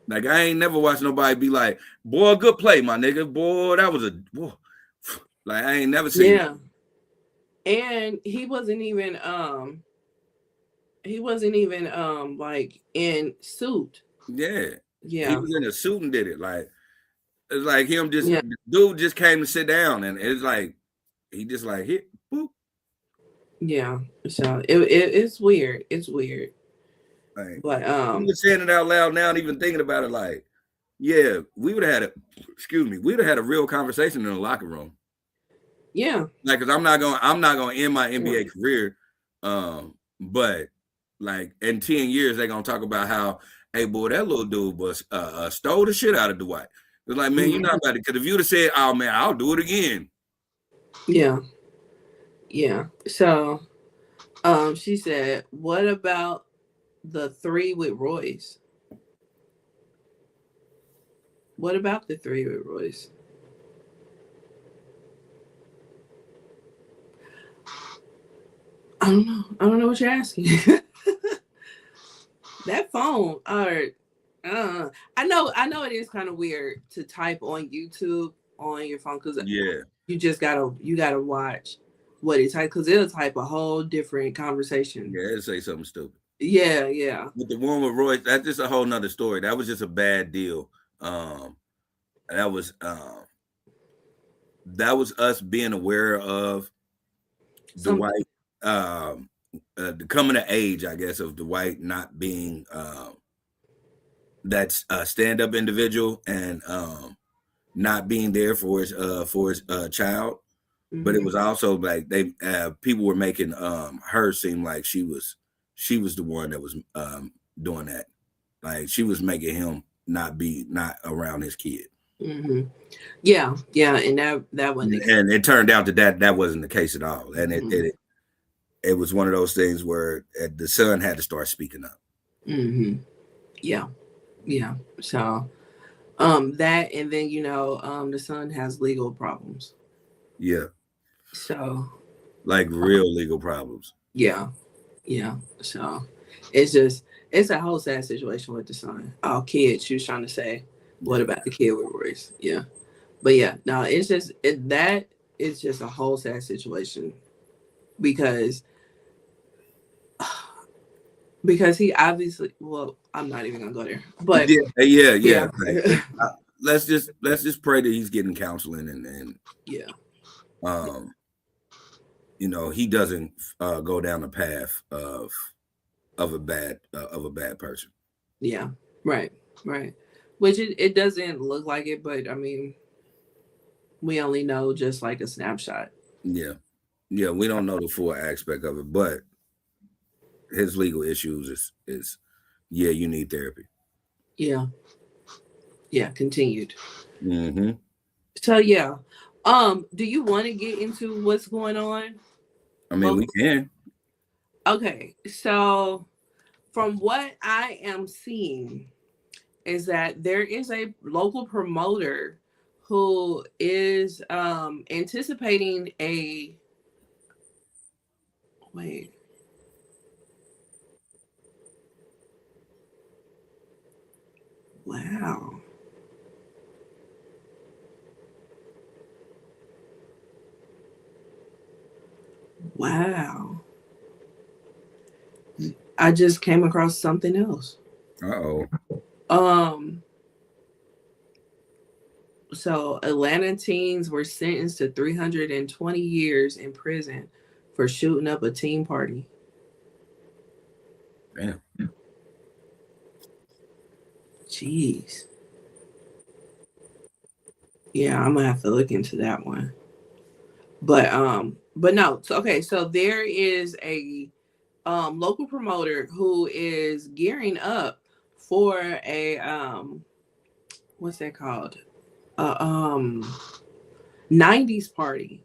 Like I ain't never watched nobody be like, "Boy, good play, my nigga. Boy, that was a boy." Like I ain't never seen. Yeah. And he wasn't even like in suit. Yeah, he Yeah. was in a suit and did it. Like it's like him just Yeah. dude just came to sit down, and it's like he just like hit boop. Yeah. So it's weird. It's weird. Like But even saying it out loud now and even thinking about it, like, yeah, we would have had we would have had a real conversation in the locker room. yeah. Like, cause I'm not gonna end my NBA career. But like in 10 years, they're gonna talk about how, hey boy, that little dude was stole the shit out of Dwight. It's like, man, you're not about it. Cause if you'd have said, oh man, I'll do it again. Yeah. Yeah. So she said, what about the three with Royce? What about the three with Royce? I don't know. I don't know what you're asking. That phone, or I know it is kind of weird to type on YouTube on your phone because Yeah, you gotta watch what it types because it'll type a whole different conversation. yeah, it'd say something stupid. Yeah, yeah. With the one with Royce, that's just a whole nother story. That was just a bad deal. That was us being aware of Dwight, the coming of age, I guess, of Dwight not being that stand-up individual and not being there for his child. Mm-hmm. But it was also like they people were making her seem like she was the one that was doing that. Like she was making him not around his kid. Mm-hmm. Yeah, and that one. And it turned out that wasn't the case at all. And it was one of those things where the son had to start speaking up. Mm-hmm. Yeah. So, that, and then the son has legal problems. Yeah. So, like real legal problems. Yeah. So, it's a whole sad situation with the son. Oh, kid, she was trying to say, what about the kid with Royce? Yeah. But yeah, no, it's just that is just a whole sad situation because he obviously, well, I'm not even gonna go there. But yeah. Like, let's just pray that he's getting counseling and yeah. He doesn't go down the path of a bad person. Yeah. Right. Which it doesn't look like it, but I mean, we only know just like a snapshot. Yeah, we don't know the full aspect of it, but his legal issues is you need therapy. Yeah, continued. Mm-hmm. So yeah, do you want to get into what's going on? I mean, we can. Okay, so from what I am seeing is that there is a local promoter who is anticipating a wait. Wow. Wow. I just came across something else. Uh-oh. So Atlanta teens were sentenced to 320 years in prison for shooting up a teen party. Damn. Jeez. Yeah, I'm gonna have to look into that one. But no. So okay, so there is a local promoter who is gearing up for a what's that called? A 90s party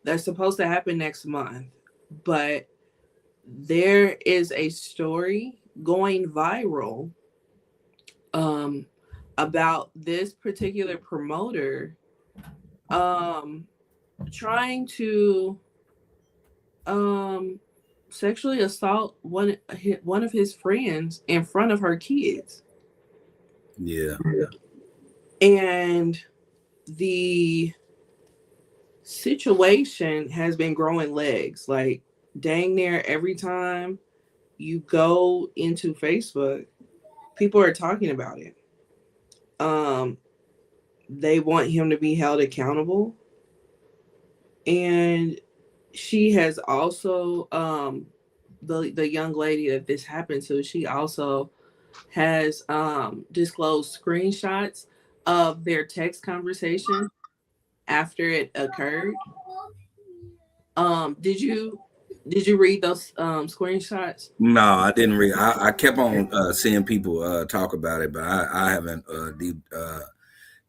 that's supposed to happen next month. But there is a story going viral um about this particular promoter trying to um sexually assault one of his friends in front of her kids. Yeah. And the situation has been growing legs. Like, dang near every time you go into Facebook, people are talking about it. Um, they want him to be held accountable. And she has also the young lady that this happened to, she also has disclosed screenshots of their text conversation after it occurred. Did you read those screenshots? No, I didn't read. I kept on seeing people talk about it, but I haven't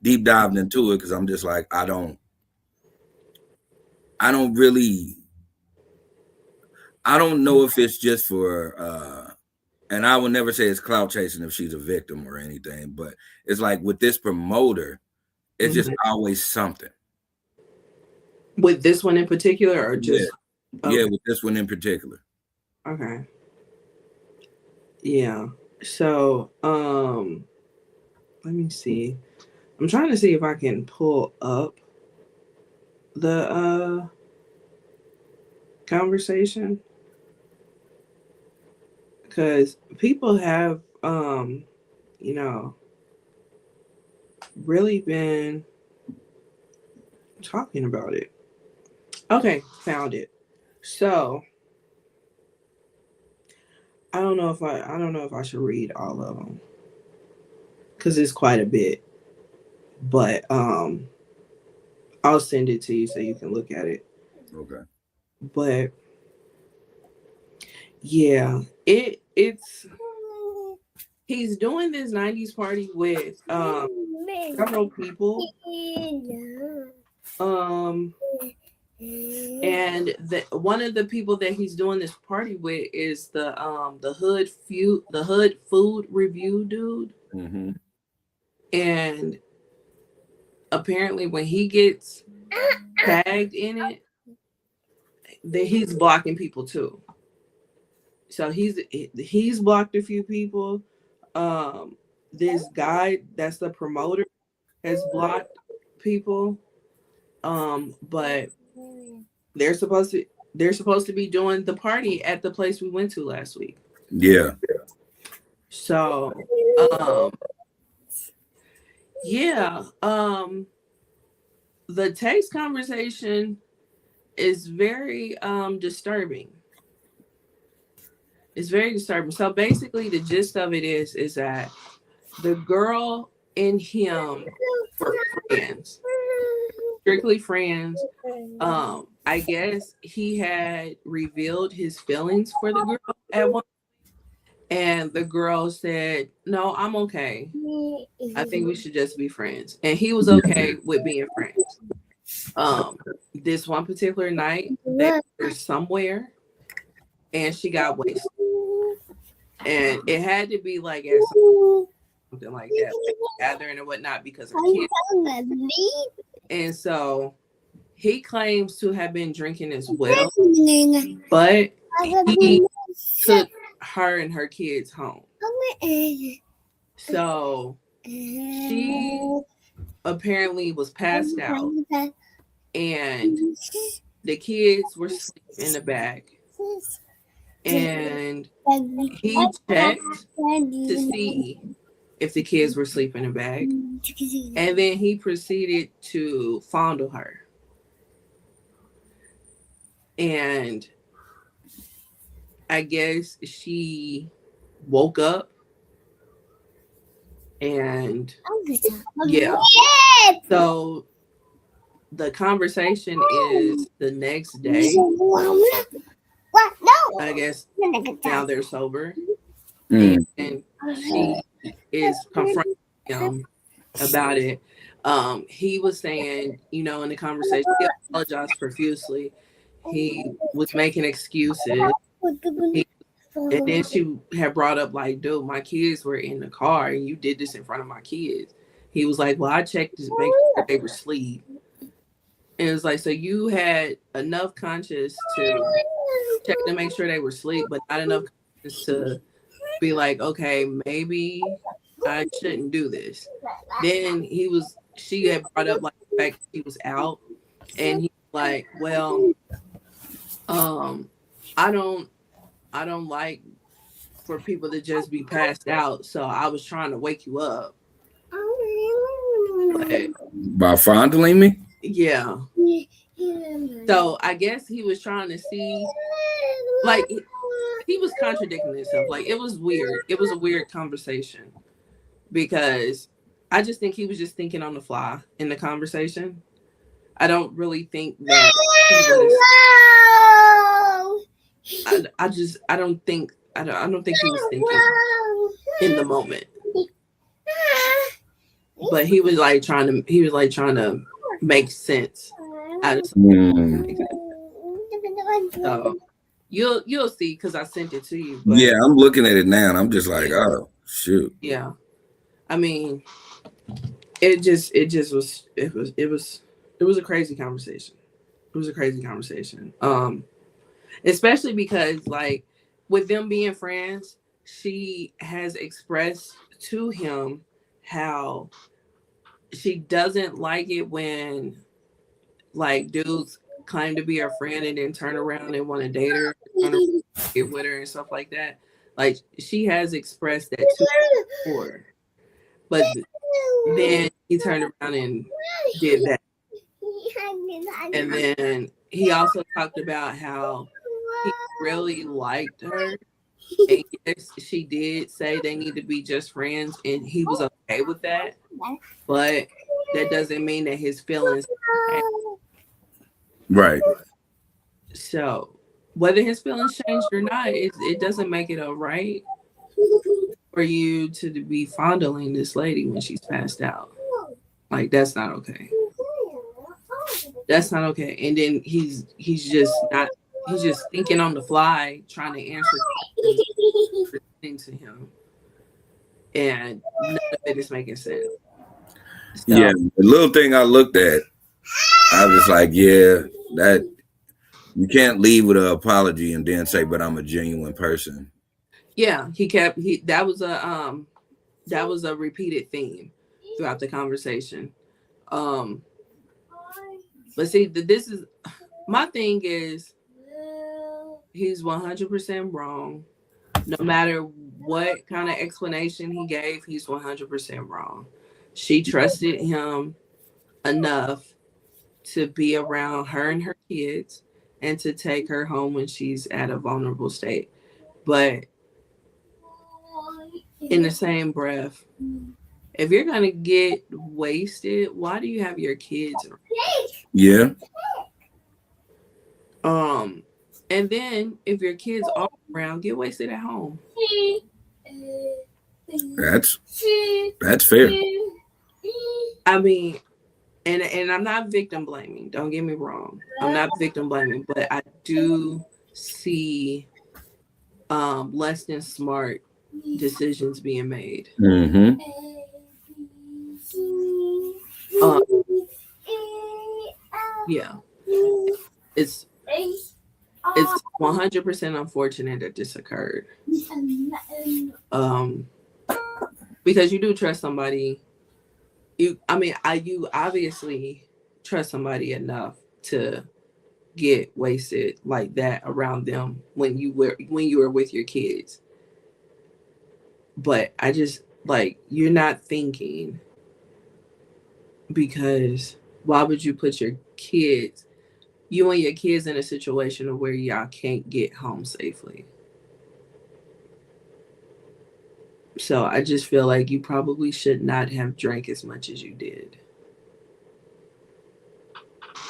deep dived into it because I'm just like I don't really I don't know if it's just for and I would never say it's clout chasing if she's a victim or anything, but it's like with this promoter, it's just always something. With this one in particular, or Yeah. just Yeah, with this one in particular. okay. Yeah. So, let me see. I'm trying to see if I can pull up the conversation, because people have you know really been talking about it. Okay, found it. So, I don't know if I should read all of them because it's quite a bit, but I'll send it to you so you can look at it. Okay. But yeah, it's he's doing this 90s party with several people. And one of the people that he's doing this party with is the hood food review dude. Mm-hmm. And apparently when he gets tagged in it, that he's blocking people too. So he's blocked a few people. This guy that's the promoter has blocked people. But they're supposed to be doing the party at the place we went to last week. Yeah. So yeah, the text conversation is very disturbing. It's very disturbing. So basically the gist of it is that the girl and him were friends, strictly friends. I guess he had revealed his feelings for the girl at one, and the girl said, "No, I'm okay. I think we should just be friends." And he was okay with being friends. This one particular night, they were somewhere, and she got wasted, and it had to be like at something like that, like gathering and whatnot, because her kids. And so he claims to have been drinking as well, but he took her and her kids home. So she apparently was passed out, and the kids were asleep in the back. And he checked to see if the kids were sleeping in a bag. And then he proceeded to fondle her. And I guess she woke up and yeah. So the conversation is the next day. I guess now they're sober. And she is confronting him about it. He was saying, in the conversation, he apologized profusely. He was making excuses. And then she had brought up, like, dude, my kids were in the car and you did this in front of my kids. He was like, well, I checked to make sure they were asleep. And it was like, so you had enough conscience to check to make sure they were asleep, but not enough conscience to be like, okay, maybe I shouldn't do this. Then she had brought up, like, the fact that he was out, and he was like, well, I don't like for people to just be passed out, so I was trying to wake you up. But, by fondling me? Yeah. So I guess he was trying to see, like, he was contradicting himself. Like, it was weird. It was a weird conversation because I just think he was just thinking on the fly in the conversation. I don't really think that he was. I don't think he was thinking in the moment. But he was trying to make sense out of something. So you'll see, because I sent it to you. But yeah, I'm looking at it now and I'm just like, oh shoot. Yeah. I mean, it was a crazy conversation. It was a crazy conversation. Especially because, like, with them being friends, she has expressed to him how she doesn't like it when, like, dudes claim to be her friend and then turn around and want to date her, get with her and stuff like that. Like, she has expressed that to her before. But then he turned around and did that. And then he also talked about how he really liked her. And yes, she did say they need to be just friends, and he was okay with that. But that doesn't mean that his feelings right. So whether his feelings changed or not, it doesn't make it all right for you to be fondling this lady when she's passed out. Like, that's not okay. That's not okay. And then he's just thinking on the fly, trying to answer things to him, and none of it is making sense. So, yeah, the little thing I looked at, I was like, yeah, that you can't leave with an apology and then say, but I'm a genuine person. Yeah, that was a repeated theme throughout the conversation. But see, this is my thing is, he's 100% wrong. No matter what kind of explanation he gave, he's 100% wrong. She trusted him enough to be around her and her kids and to take her home when she's at a vulnerable state. But in the same breath, if you're going to get wasted, why do you have your kids around? Yeah. And then if your kids are around, get wasted at home. That's fair. I mean, and I'm not victim blaming. Don't get me wrong. I'm not victim blaming, but I do see less than smart decisions being made. Mm-hmm. Yeah, it's 100% unfortunate that this occurred. Because you do trust somebody. You obviously trust somebody enough to get wasted like that around them when you were with your kids. But I just Like, you're not thinking, because why would you put you and your kids in a situation where y'all can't get home safely? So I just feel like you probably should not have drank as much as you did.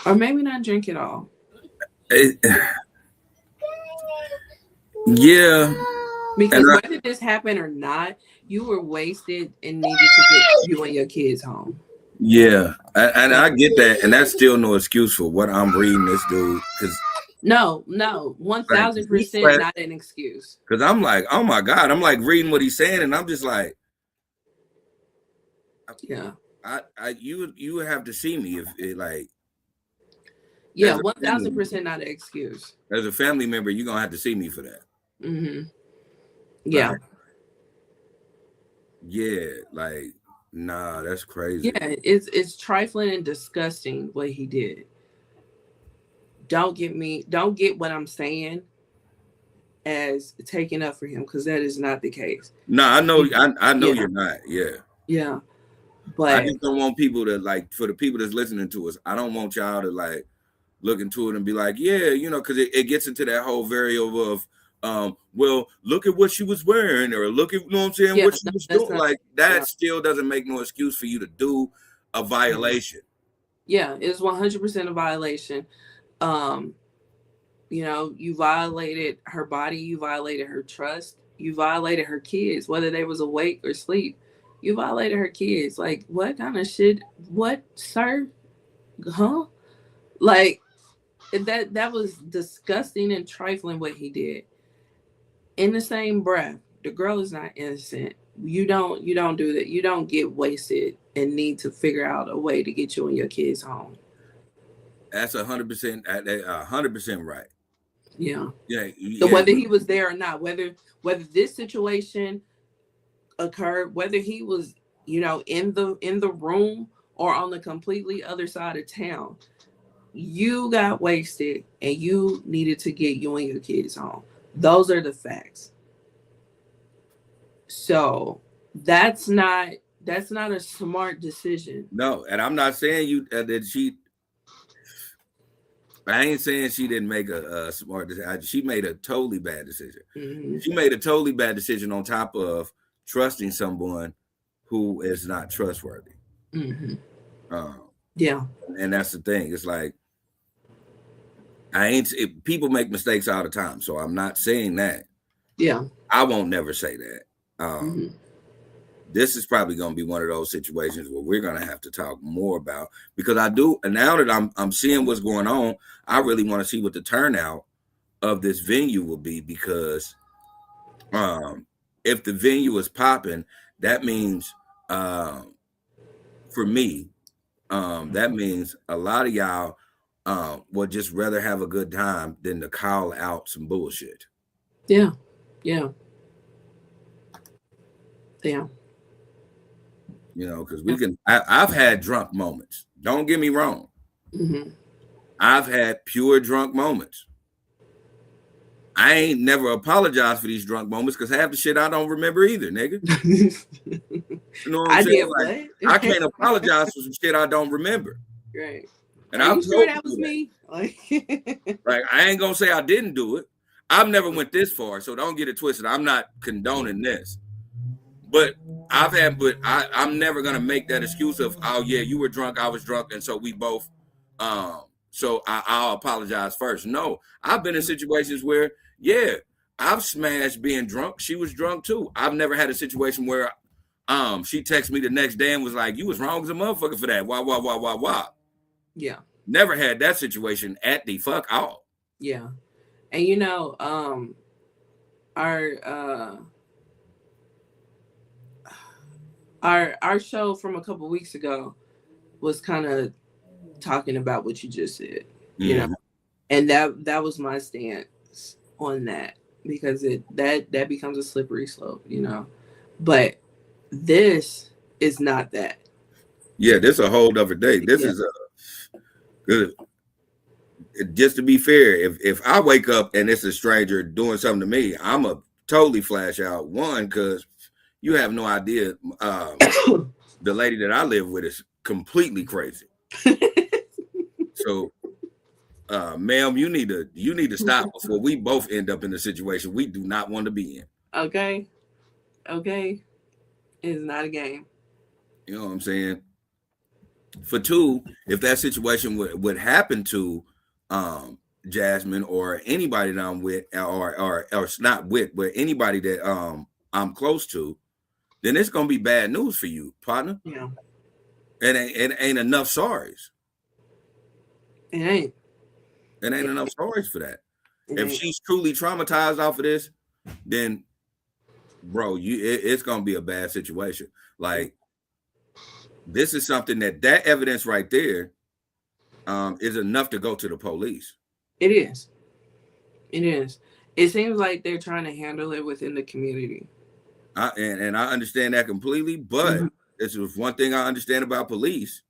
Or maybe not drink at all. It, yeah. Because whether this happened or not, you were wasted and needed to get you and your kids home. Yeah, and I get that, and that's still no excuse for what I'm reading this dude. Because no, 1000% not an excuse. Because I'm like, oh my God, I'm like reading what he's saying, and I'm just like, yeah, you would have to see me if it like. Yeah, 1000% not an excuse. As a family member, you're gonna have to see me for that. Mm-hmm. Yeah. Like, yeah, like, nah, that's crazy. Yeah, it's trifling and disgusting what he did. Don't get what I'm saying as taking up for him, because that is not the case. No, I know you're not. Yeah. Yeah. But I just don't want people to, like, for the people that's listening to us, I don't want y'all to like look into it and be like, yeah, because it gets into that whole variable of well, look at what she was wearing, or look at, what I'm saying, what she was doing. Like, that still doesn't make no excuse for you to do a violation. Yeah, it's 100% a violation. You violated her body, you violated her trust, you violated her kids, whether they was awake or asleep. You violated her kids. Like, what kind of shit? What, sir? Huh? Like, that was disgusting and trifling what he did. In the same breath, the girl is not innocent. You don't do that. You don't get wasted and need to figure out a way to get you and your kids home. That's 100%, 100% right. Yeah. So whether he was there or not, whether this situation occurred, whether he was, in the room or on the completely other side of town, you got wasted and you needed to get you and your kids home. Those are the facts. So that's not a smart decision. No, and I'm not saying that she. I ain't saying she didn't make a smart decision. She made a totally bad decision. Mm-hmm. She made a totally bad decision on top of trusting someone who is not trustworthy. Mm-hmm. Yeah. And that's the thing. It's like, people make mistakes all the time. So I'm not saying that. Yeah. I won't never say that. This is probably going to be one of those situations where we're going to have to talk more about, because I do. And now that I'm seeing what's going on, I really want to see what the turnout of this venue will be, because if the venue is popping, that means for me, that means a lot of y'all would just rather have a good time than to call out some bullshit. Yeah. Because I've had drunk moments. Don't get me wrong. Mm-hmm. I've had pure drunk moments. I ain't never apologized for these drunk moments, because half the shit I don't remember either, nigga. You know what I'm saying? Like, I can't apologize for some shit I don't remember. Right. And I'm sure that was me. Like, I ain't gonna say I didn't do it. I've never went this far, so don't get it twisted. I'm not condoning this. But I'm never gonna make that excuse of, oh yeah, you were drunk, I was drunk, and so we both so I'll apologize first. No, I've been in situations where, yeah, I've smashed being drunk. She was drunk too. I've never had a situation where she texted me the next day and was like, you was wrong as a motherfucker for that. Why? Yeah. Never had that situation at the fuck all. Yeah. And our show from a couple weeks ago was kind of talking about what you just said, and that was my stance on that, because that becomes a slippery slope, but this is not that. Yeah, this is a whole other day. This is good. Just to be fair, if I wake up and it's a stranger doing something to me, I'm a totally flash out. One, because You have no idea. The lady that I live with is completely crazy. So, ma'am, you need to stop before we both end up in a situation we do not want to be in. Okay. Okay. It's not a game. You know what I'm saying? For two, if that situation would happen to Jasmine or anybody that I'm with, or it's not with, but anybody that I'm close to, then it's gonna be bad news for you, partner. Yeah. It ain't enough sorries. It ain't. It ain't It, enough stories for that. it If ain't. she's truly traumatized off of this, then bro, it's gonna be a bad situation. Like this is something that evidence right there is enough to go to the police. It is. It is. It seems like they're trying to handle it within the community. And I understand that completely, but Mm-hmm. this is one thing I understand about police.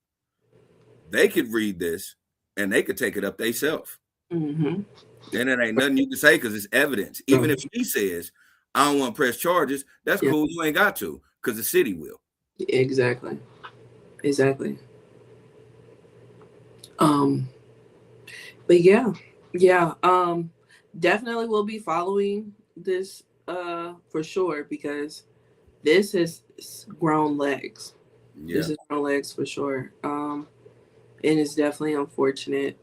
They could read this and they could take it up themselves. Mm-hmm. Then it ain't nothing you can say because it's evidence. Even if she says, I don't want to press charges, that's Yeah. cool. You ain't got to because the city will. Exactly. Exactly. But yeah. Yeah. Definitely will be following this for sure because this is grown legs. Yeah. This is grown legs for sure. And it's definitely unfortunate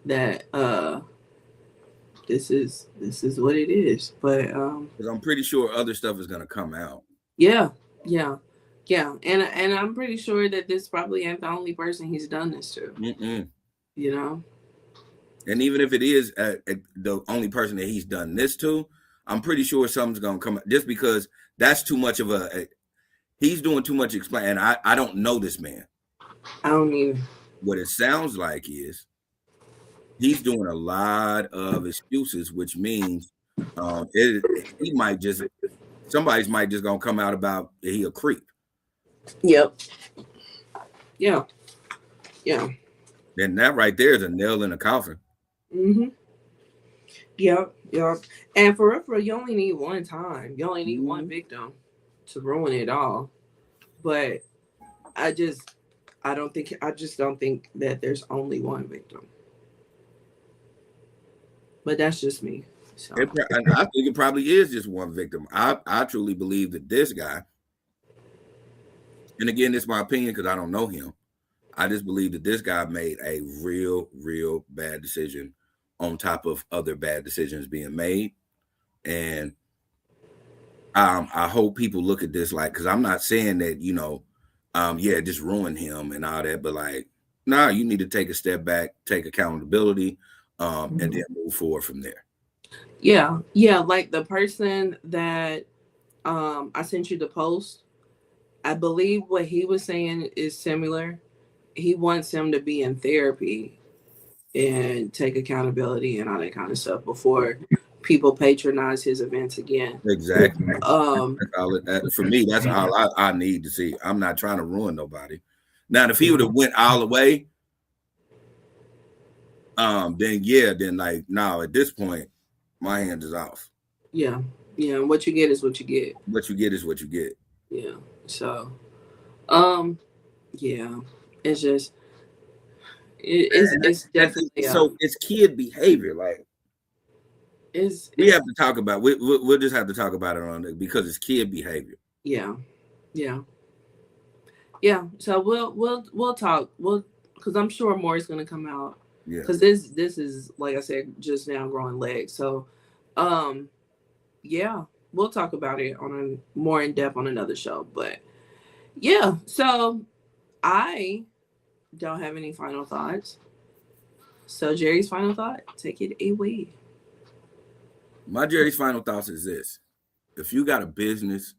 that this is what it is. But Because I'm pretty sure other stuff is gonna come out. yeah, yeah, yeah. And I'm pretty sure that this probably ain't the only person he's done this to. Mm-mm. You know? And even if it is the only person that he's done this to, I'm pretty sure something's gonna come out just because that's too much of he's doing too much explain. And I don't know this man. I don't even. What it sounds like is he's doing a lot of excuses, which means he might just somebody's might just gonna come out about he a creep. Yep. Yeah. Yeah. Then that right there is a nail in the coffin. Mm-hmm. Yep. Yep. And for real, you only need one time. You only need one victim to ruin it all. But I just don't think that there's only one victim. But that's just me. So And I think it probably is just one victim. I truly believe that this guy, and again, it's my opinion because I don't know him. I just believe that this guy made a real, real bad decision on top of other bad decisions being made. And I hope people look at this like, because I'm not saying that, yeah, just ruin him and all that, but like, nah, you need to take a step back, take accountability, and then move forward from there. yeah, yeah, like the person that I sent you the post, I believe what he was saying is similar. He wants him to be in therapy and take accountability and all that kind of stuff before people patronize his events again. Exactly. Um, For me, that's all I need to see. I'm not trying to ruin nobody. Now, if he would have went all the way, then like now at this point, my hand is off. yeah, yeah. What you get is what you get. What you get is what you get. Yeah. So, um, yeah. It's just it's definitely so it's kid behavior. Like we have to talk about. We'll just have to talk about it on it because it's kid behavior. Yeah, yeah, yeah. So we'll talk. Because I'm sure more is gonna come out. Yeah. Because this is like I said just now growing legs. So, yeah, we'll talk about it on a more in depth on another show. But yeah, so I don't have any final thoughts. So Jerry's final thought, take it away. My Jerry's final thoughts is this: if you got a business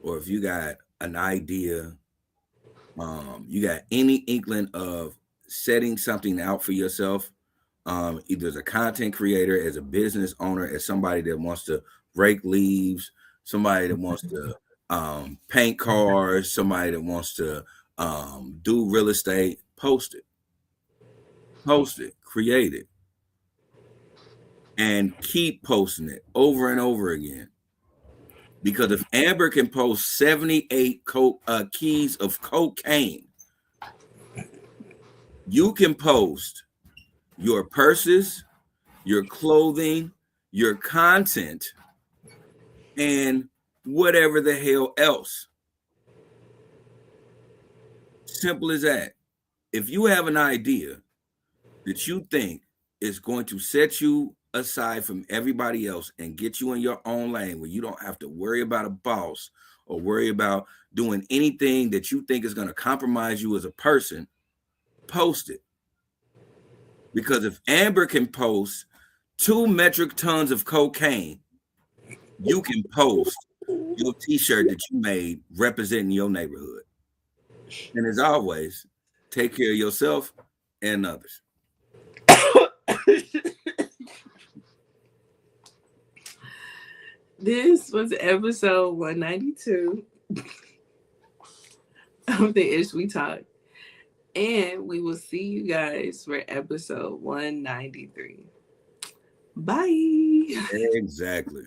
or if you got an idea, you got any inkling of setting something out for yourself, either as a content creator, as a business owner, as somebody that wants to rake leaves, somebody that wants to paint cars, somebody that wants to do real estate, post it, create it, and keep posting it over and over again. Because if Amber can post 78 keys of cocaine, you can post your purses, your clothing, your content, and whatever the hell else. Simple as that. If you have an idea that you think is going to set you aside from everybody else and get you in your own lane where you don't have to worry about a boss or worry about doing anything that you think is going to compromise you as a person, post it. Because if Amber can post 2 metric tons of cocaine, you can post your t-shirt that you made representing your neighborhood. And as always, take care of yourself and others. This was episode 192 of the Ish We Talk. And we will see you guys for episode 193. Bye. Exactly.